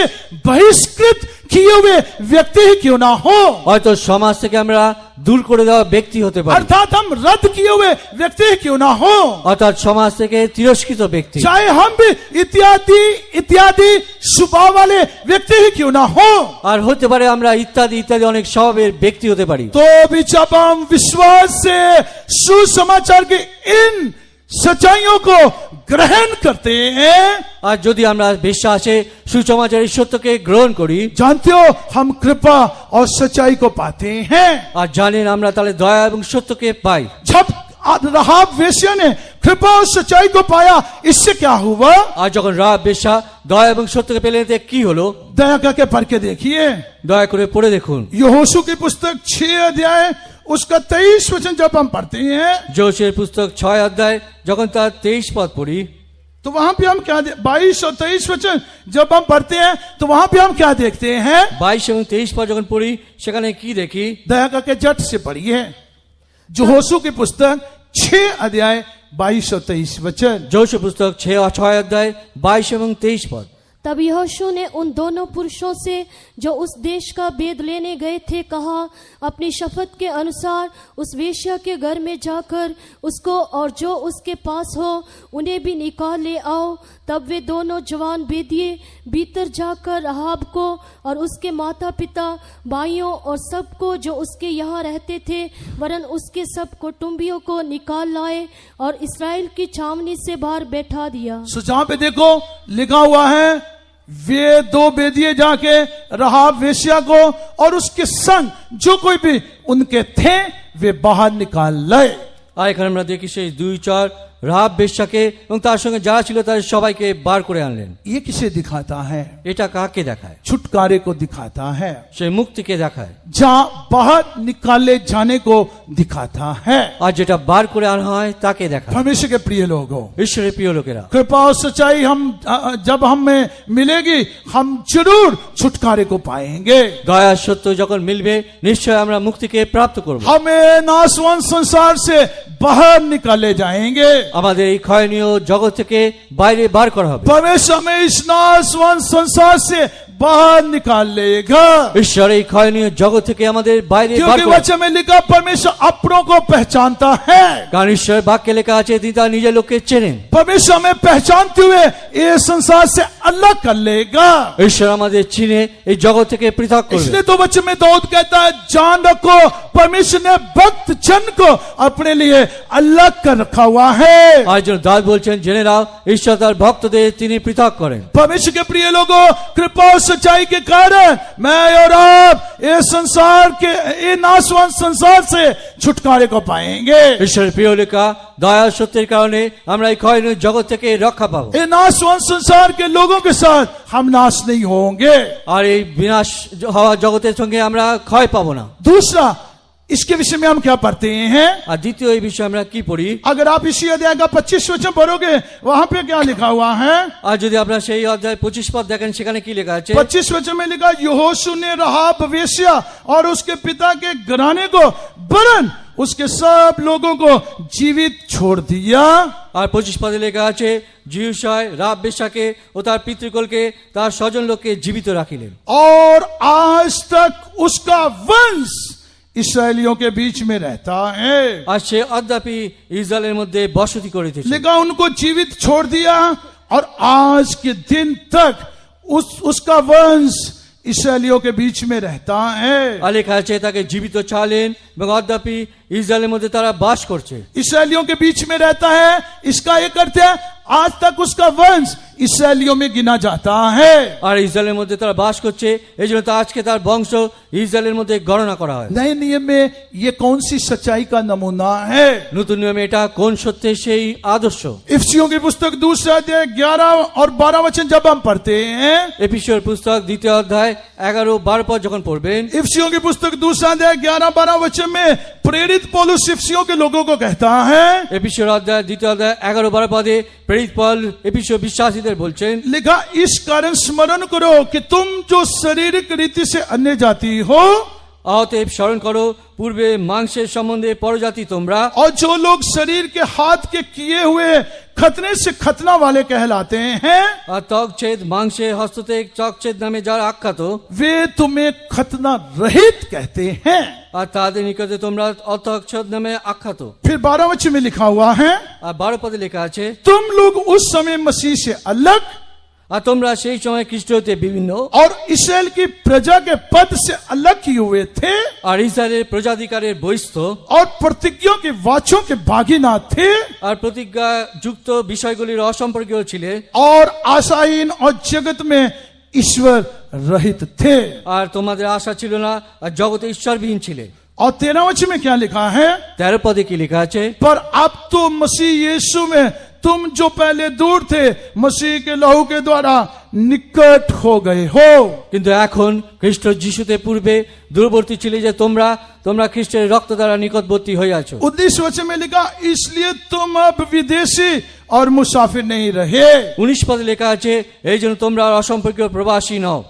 बहिष्कृत किए हुए व्यक्ति ही क्यों ना हो, হয়তো সমাজ থেকে আমরা দূর করে দেওয়া ব্যক্তি হতে পারি, अर्थात हम रद्द किए हुए व्यक्ति ही क्यों ना हो, অর্থাৎ সমাজ থেকে তিরস্কৃত ব্যক্তি, चाहे हम भी इत्यादि इत्यादि स्वभाव वाले व्यक्ति ही क्यों ना हो, আর হতে পারে আমরা ইত্যাদি ইত্যাদি অনেক স্বভাবের ব্যক্তি হতে পারি। तो भी जब हम विश्वास से सुसमाचार की इन सच्चाइयों को ग्रहण करते हैं, আর যদি আমরা বিশ্বাসে সুসমাচারের সত্যকে গ্রহণ করি, जानते हो हम कृपा और सच्चाई को पाते हैं। আর জানেন আমরা তাহলে দয়া এবং সত্যকে পাই। जब राहाब वेश्या ने कृपा और सच्चाई को पाया, इससे क्या हुआ, আর যখন রাহাব বেশ্যা দয়া এবং সত্যকে পেলেন, এতে কি হলো दया करके पढ़ के देखिए। দয়া করে পড়ে দেখুন। यहोशू की पुस्तक 6 अध्याय उसका 23 वचन जब हम पढ़ते हैं, যোশের পুস্তক 6 অধ্যায় যখন তার 23 পদ পড়ি, तो वहां पे हम क्या 22 और 23 वचन जब हम पढ़ते हैं, तो वहां पे हम क्या देखते हैं, 22 এবং 23 পদ যখন পড়ি সেখানে কি দেখি, दया करके झट से पढ़िए। यहोशू की पुस्तक 6 अध्याय 22 और 23 वचन। যোশের পুস্তক 6 অধ্যায় 22 এবং 23 পদ। तब यहोशू ने उन दोनों पुरुषों से जो उस देश का भेद लेने गए थे कहा, अपनी शपथ के अनुसार उस वेश्या के घर में जाकर उसको और जो उसके पास हो उन्हें भी निकाल ले आओ। तब वे दोनों जवान भेदिए भीतर जाकर राहाब को और उसके माता पिता, भाइयों और सबको जो उसके यहाँ रहते थे, वरन उसके सब कुटुंबियों को निकाल लाए और इस्राएल की छावनी से बाहर बैठा दिया। सुझाव पे देखो लिखा हुआ है, वे दो बेदिए जाके राहाब वेश्या को और उसके संग जो कोई भी उनके थे वे बाहर निकाल लाए। আর এখানে আমরা দেখি সেই 2-4 রাহাব বেশ্যাকে এবং তার সঙ্গে যারা ছিল তাদের সবাইকে বার করে আনলেন। ये किसे दिखाता है, এটা কাকে দেখায়? छुटकारे को दिखाता है, সেই মুক্তিকে দেখায়। जहां बाहर निकाले जाने को दिखाता है। আর যেটা বার করে আনা হয় তাকে দেখায়। परमेश्वर के प्रिय लोगों, ঈশ্বরের প্রিয় লোকেরা, कृपा और सच्चाई हम जब हमें मिलेगी, हम जरूर छुटकारे को पाएंगे। দয়া সত্য যখন মিলবে নিশ্চয় আমরা মুক্তিকে প্রাপ্ত করব। हमें नासवान संसार से बाहर निकाले जाएंगे। আমাদের এই ক্ষয়নীয় জগৎ থেকে বাইরে বার করা হবে। परमेश्वर हमें इस नासवान संसार से बाहर निकालेगा, ঈশ্বর এই ক্ষয়নীয় জগৎ থেকে আমাদের বাইরে বার क्योंकि করবে। वचन में लिखा परमेश्वर अपनों को पहचानता है। কারণ ঈশ্বর বাক্যে লেখা আছে তিনি তার নিজের লোককে চেনেন। परमेश्वर हमें पहचानते हुए ये संसार से अलग कर लेगा। ঈশ্বর আমাদের চিনে এই জগৎ থেকে পৃথক করবে। इसलिए तो वचन में दाऊद कहता है, जान रखो परमेश्वर ने भक्त जन को अपने लिए अलग कर रखा हुआ है। আর যেন দাউদ বলছেন, জেনে নাও ঈশ্বর তার ভক্তদের তিনি পৃথক করেন। परमेश्वर के प्रिय लोगों, कृपा और सच्चाई के कारण मैं और आप ये संसार के ये नासवान संसार से छुटकारे को पाएंगे। ঈশ্বরের প্রিয় লেখা দয়া সত্যের কারণে আমরা এই ক্ষয়নীয় জগৎ থেকে রক্ষা পাবো। ये नासवान संसार के लोगों के साथ हम नाश नहीं होंगे। আর এই বিনাশ হওয়া জগতের সঙ্গে আমরা ক্ষয় পাবো না। दूसरा, इसके विषय में हम क्या पढ़ते हैं, আর দ্বিতীয় এই বিষয়ে আমরা কি পড়ি, अगर आप इसी अध्याय का 25 वचन पढ़ोगे, वहां पे क्या लिखा हुआ है, আর যদি আপনারা সেই অধ্যায় 25 পদ দেখেন সেখানে কি লেখা আছে, 25 वचन में लिखा, यहोशू ने राहाब वेश्या और उसके पिता के घराने को वरन उसके सब लोगों को जीवित छोड़ दिया। আর 25 পদে লেখা আছে, জিহুশয় রাহাব বেশ্যাকে ও তার পিতৃকুলকে তার স্বজন লোককে জীবিত রাখিলেন। और आज तक उसका वंश इसराइलियों के बीच में रहता है। আর সে অদ্যাপি ইসরায়েলের মধ্যে বসতি করিতেছে। लिखा उनको जीवित छोड़ दिया और आज के दिन तक उसका वंश इसराइलियों के बीच में रहता है। আর লেখা আছে তাকে জীবিত ছাড়লেন এবং অদ্যাপি ইসরায়েলের মধ্যে তারা বাস করছে। इसराइलियों के बीच में रहता है, इसका एक अर्थ है आज तक उसका वंश इसराइलियों में गिना जाता है। আর ইসরায়েলের মধ্যে তারা বাস করছে, এই জন্য আজকে তার বংশ ইসরায়েলের মধ্যে গণনা করা হয়। नए नियम में ये कौन सी सच्चाई का नमूना है, নতুন নিয়মে এটা কোন সত্যের সেই আদর্শ। इफिसियों की पुस्तक 2 अध्याय 11 और 12 वचन जब हम पढ़ते हैं, এফেসীয়র পুস্তক 2 অধ্যায় 11-12 পদ যখন পড়বেন, इफिसियों की पुस्तक 2 अध्याय 11-12 वचन में प्रेरित पौलुस इफिसियों के लोगों को कहता है, এফেসীয়র অধ্যায় 2 অধ্যায় 11-12 পদে প্রেরিত পৌল এফেসীয় বিশ্বাসীদের বলছেন, लिखा, इस कारण स्मरण करो कि तुम जो शारीरिक रीति से अन्य जाति हो অতএব স্মরণ করো পূর্বে মাংসের সম্বন্ধে পরজাতি তোমরা, और जो लोग शरीर के हाथ के किए हुए खतने से खतना वाले कहलाते हैं, আর ত্বকচ্ছেদ মাংসে হস্ততে ত্বকচ্ছেদ নামে যারা আখ্যাত, वे तुम्हें खतना रहित कहते हैं। আর তাদের নিকটে তোমরা অত্যাচ্ছদ নামে আখ্যাত। फिर 12 वचन में लिखा हुआ है, আর 12 পদে লেখা আছে, तुम लोग उस समय मसीह से अलग আর তোমরা সেই সময় খ্রিস্ট হতে বিভিন্ন और इसराइल की प्रजा के पद से अलग किए हुए थे আর ইসরায়েলের প্রজাধিকারের বহিস্থ और प्रतिज्ञों के वाचों के भागीदार थे আর প্রতিজ্ঞা যুক্ত বিষয়গুলির অসম্পর্কীয় ছিলে और आशाहीन और जगत में ईश्वर रहित थे। আর তোমাদের আশা ছিল না আর জগতে ঈশ্বরবিহীন ছিলে। और 13 वचन में क्या लिखा है, 13 পদে কি লেখা আছে, पर अब तो मसीह यीशु में तुम जो पहले दूर थे मसीह के लहू के द्वारा निकट हो गए हो। কিন্তু এখন খ্রিস্ট যিশুতে পূর্বে দূরবর্তী ছিলে যে তোমরা তোমরা খ্রিস্টের রক্ত দ্বারা নিকটবর্তী হয়ে আছো। 19 वचन में लिखा, इसलिए तुम अब विदेशी और मुसाफिर नहीं रहे। 19 পদে লেখা আছে, এই জন্য তোমরা আর অসম্পর্কীয় প্রবাসী নও।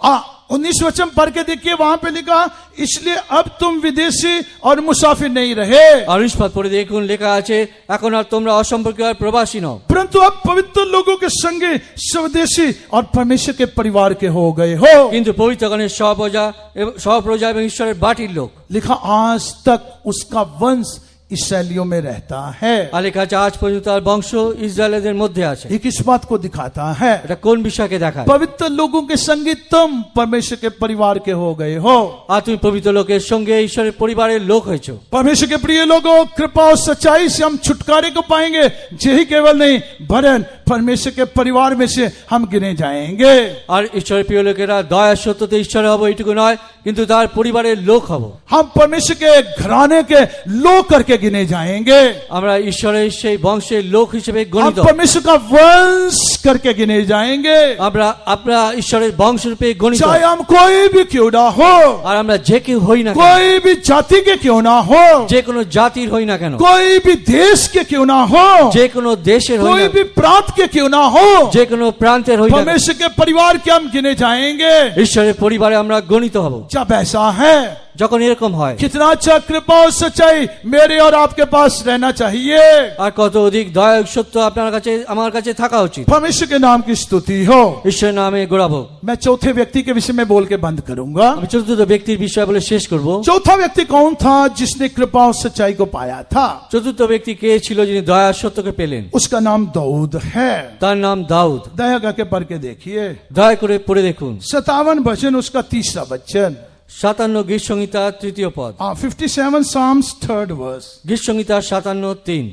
19 वचन पढ़ के देखिए, वहां पे लिखा, इसलिए अब तुम विदेशी और मुसाफिर नहीं रहे, আর 19 পদ পড়ে দেখুন লেখা আছে, এখন আর তোমরা অসম্পর্কীয় আর প্রবাসী নও, परंतु अब पवित्र लोगों के संगे स्वदेशी और परमेश्वर के परिवार के हो गए हो। কিন্তু পবিত্রগণের সহপ্রজা এবং ঈশ্বরের বাটির লোক। लिखा, आज तक उसका वंश इसराइलियों में रहता है। আর লেখা আছে, আজ পর্যন্ত তার বংশ ইসরায়েলদের মধ্যে আছে। ये किस बात को दिखाता है? এটা কোন বিষয়কে দেখায়? पवित्र लोगों के संगे तुम परमेश्वर के परिवार के हो गए हो। আর তুমি পবিত্র লোকের সঙ্গে ঈশ্বরের পরিবারের লোক হয়েছো। परमेश्वर के प्रिय लोगों, कृपा और सच्चाई से हम छुटकारे को पाएंगे, यही केवल नहीं वरन परमेश्वर के परिवार में से हम गिने जाएंगे। আর ঈশ্বরের প্রিয় লোকেরা দয়া সত্যতে ঈশ্বর হব এইটুকু নয়, কিন্তু তার পরিবারের লোক হব। हम परमेश्वर के घराने के लोग करके गिने जाएंगे, আমরা ঈশ্বরের সেই বংশের লোক হিসেবে हम গণিত, परमेश्वर का वंश करके गिने जाएंगे, আমরা ঈশ্বরের বংশরূপে গণিত। चाहे हम कोई भी क्यों ना हो, আর আমরা যে কেউ হই না কেন, कोई भी जाति के क्यों ना हो, যে কোনো জাতির হই না কেন, कोई भी देश के क्यों ना हो, যে কোনো দেশের হই कोई না, भी प्रांत के क्यों ना हो, যে কোনো প্রান্তের হই না, परमेश्वर के परिवार के हम गिने जाएंगे। ঈশ্বরের পরিবারে আমরা গণিত হব। जब ऐसा है, যখন এরকম হয়, कितना अच्छा कृपा और सच्चाई मेरे और आपके पास रहना चाहिए। আর কত অধিক দয়া ও সত্য আপনার কাছে আমার কাছে থাকা উচিত। परमेश्वर के नाम की स्तुति हो। ঈশ্বরের নামে গৌরব। मैं चौथे व्यक्ति के विषय में बोल के बंद करूंगा। আমি চতুর্থ ব্যক্তির বিষয় বলে শেষ করব। चौथा व्यक्ति कौन था जिसने कृपा और सच्चाई को पाया था? চতুর্থ ব্যক্তি কে ছিল যিনি দয়া আর সত্যকে পেলেন? उसका नाम दाऊद है। তার নাম দাউদ। दया करके पढ़ के देखिए, দয়া করে পড়ে দেখুন 57 भजन उसका तीसरा वचन, 57 গীত সংহিতা 3য় পদ, 57 Psalms 3rd verse। গীত সংহিতা 57:3।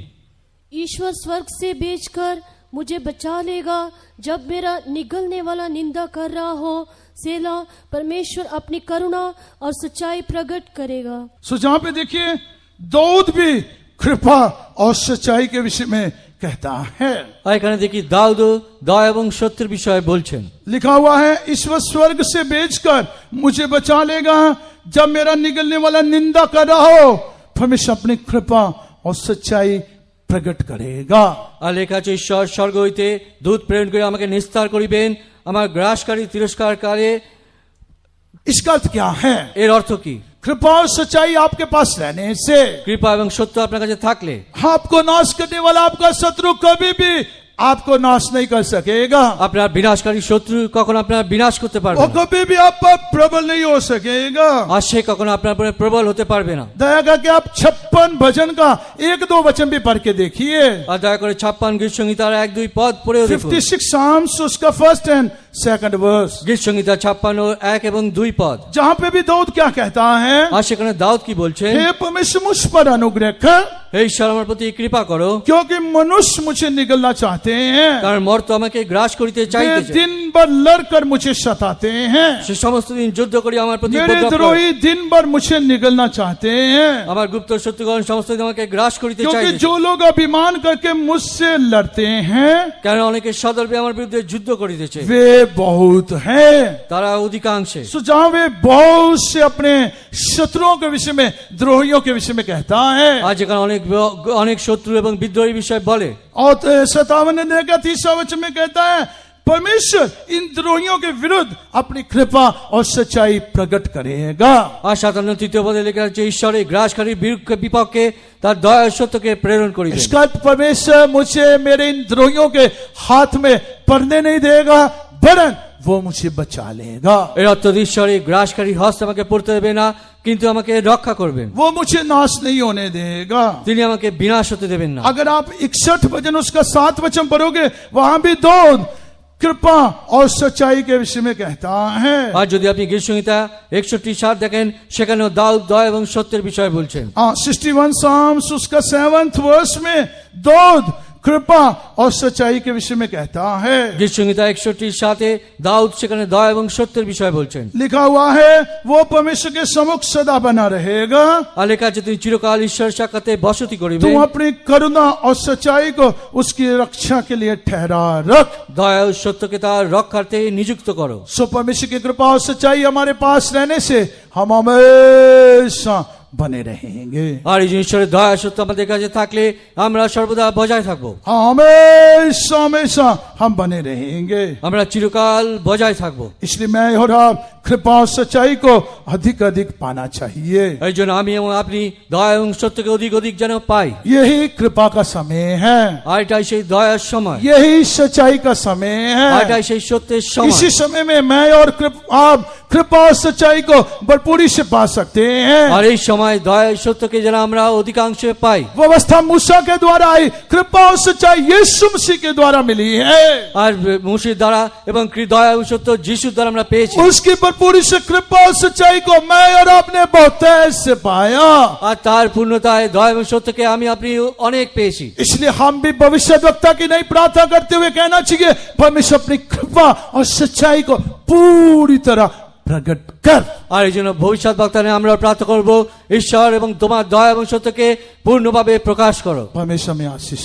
ईश्वर स्वर्ग से भेजकर मुझे बचा लेगा जब मेरा निगलने वाला निंदा कर रहा हो। सेला, परमेश्वर अपनी करुणा और सच्चाई प्रकट करेगा। सो जहां पे देखिए, दाऊद भी कृपा और सच्चाई के विषय में कहता है। আর এখানে দেখি দাউদ দয়া এবং সত্যের বিষয়ে বলছেন। लिखा हुआ है, ईश्वर स्वर्ग से भेजकर मुझे बचा लेगा जब मेरा निगलने वाला निंदा कर रहा हो। परमेश्वर अपनी कृपा और सच्चाई प्रकट करेगा। আর লেখা আছে, ঈশ্বর স্বর্গ হইতে দূত প্রেরণ করে আমাকে নিস্তার করিবেন আমার গ্রাসকারী তিরস্কারকারে। इसका अर्थ क्या है? এর অর্থ কি? कृपा और सच्चाई आपके पास रहने से কৃপা এবং সত্য আপনার কাছে থাকলে आपको नाश करने वाला आपका शत्रु कभी भी आपको नाश नहीं कर सकेगा। আপনার বিনাশকারী শত্রু কখনো আপনার বিনাশ করতে পারবে वो না, कभी भी आप पर प्रबल नहीं हो सकेगा। আর সে কখনো আপনার উপরে প্রবল হতে পারবে না। दया करके आप 56 भजन का 1-2 वचन भी पढ़ के देखिए। আর দয়া করে 56 গীত সংহিতার 1-2 পদ পড়েও দেখুন। 56 Psalms उसका 1st and 2nd verse, গীত সংহিতা 56 1 এবং 2 পদ। जहां पे भी दाऊद क्या कहता है, আর সেখানে দাউদ কি বলছেন? हे परमेश्वर मुझ पर अनुग्रह कर, হে ঈশ্বর আমার প্রতি কৃপা করো, क्योंकि मनुष्य मुझे निगलना चाहते हैं, কারণ মর্ত আমাকে গ্রাস করিতে वे চাইতেছে। दिन भर लड़कर मुझे सताते हैं, সে সমস্ত দিন যুদ্ধ করে আমার প্রতি मेरे উপদ্রব করে। द्रोही दिन भर मुझे निगलना चाहते हैं, আমার গুপ্ত শত্রুগণ সমস্ত দিন আমাকে গ্রাস করিতে क्योंकि চাইতেছে। जो लोग अभिमान करके मुझसे लड़ते हैं কারণ অনেকে সদর্পে আমার বিরুদ্ধে যুদ্ধ করিতেছে, वे बहुत हैं। তারা অধিকাংশে। सो जहां वे बहुत से अपने शत्रुओं के विषय में, द्रोहियों के विषय में कहता है, আজ এখানে অনেক শত্রু এবং বিদ্রোহী বিষয় বলে। और 57 का 3रा वचन में कहता है, परमेश्वर इन द्रोहियों के विरुद्ध अपनी कृपा और सच्चाई प्रकट करेगा। আর 57 তৃতীয় পদে লেখা আছে ঈশ্বর এই গ্রাসকারী বিপক্ষে তার দয়া সত্যকে প্রেরণ করিবেন। इसका अर्थ परमेश्वर मुझे मेरे इन द्रोहियों के हाथ में पड़ने नहीं देगा, वरन वो मुझे बचा लेगा। এর অর্থ ঈশ্বর এই গ্রাসকারী হস্ত আমাকে পড়তে দেবে না, কিন্তু আমাকে রক্ষা করবেন। वो मुझे नाश नहीं होने देगा। তিনি আমাকে বিনাশ হতে দেবেন না। अगर आप 61 वचन उसका 7 वचन पढ़ोगे, वहां भी दाऊद कृपा और सच्चाई के विषय में कहता है। আর যদি আপনি গীতসংহিতা 61:7 দেখেন, সেখানেও দাউদ দয়া এবং সত্যের বিষয়ে বলছেন। 61 Psalms उसका 7th वर्ष में दाऊद कृपा और सच्चाई के विषय में कहता है। গীতসংহিতা 61:7 দাউদ সেখানে দয়া এবং সত্যের বিষয়ে বলছেন। लिखा हुआ है वो परमेश्वर के सम्मुख सदा बना रहेगा। আর লেখা আছে তিনি চিরকাল ঈশ্বরের সাক্ষাতে বসতি করিবেন। तुम अपनी करुणा और सच्चाई को उसकी रक्षा के लिए ठहरा रख। দয়া ও সত্যকে তার রক্ষার্থে নিযুক্ত করো। सो परमेश्वर की कृपा और सच्चाई हमारे पास रहने से हम हमेशा बने रहेंगे। আর এই যে ঈশ্বরের দয়া সত্য আমাদের কাছে থাকলে আমরা সর্বদা বজায় থাকবো। हमेशा हमेशा हम बने रहेंगे। আমরা চিরকাল বজায় থাকবো। इसलिए मैं और आप कृपा और सच्चाई को अधिक अधिक पाना चाहिए। এই জন্য আমি এবং আপনি দয়া এবং সত্যকে অধিক অধিক যেন পাই। यही कृपा का समय है, আর এটাই সেই দয়ার সময়, यही सच्चाई का समय আর है। এটাই সেই সত্যের সময়। इसी समय में मैं और आप कृपा और सच्चाई को भरपूरी से पा सकते हैं। আর এই সময় দয়া ও সত্যকে যেন আমরা অধিকাংশে পাই। व्यवस्था मूसा के द्वारा आई, कृपा और सच्चाई यीशु मसीह के द्वारा मिली है। আর মুশির দ্বারা এবং দয়া ও সত্য যিশুর দ্বারা আমরা পেয়েছি। उसकी भरपूरी से कृपा और सच्चाई को मैं और आपने बहुत तेज से पाया। আর তার পূর্ণতায় দয়া এবং সত্যকে আমি আপনি অনেক পেয়েছি। इसलिए हम भी भविष्यद्वक्ता की नहीं प्रार्थना करते हुए कहना चाहिए, परमेश्वर अपनी कृपा और सच्चाई को पूरी तरह प्रकट कर। আর এই জন্য ভবিষ্যৎ বক্তানে আমরা প্রার্থনা করব, ঈশ্বর এবং তোমার দয়া এবং সত্যকে পূর্ণভাবে প্রকাশ করো। परमेश्वर में आशीष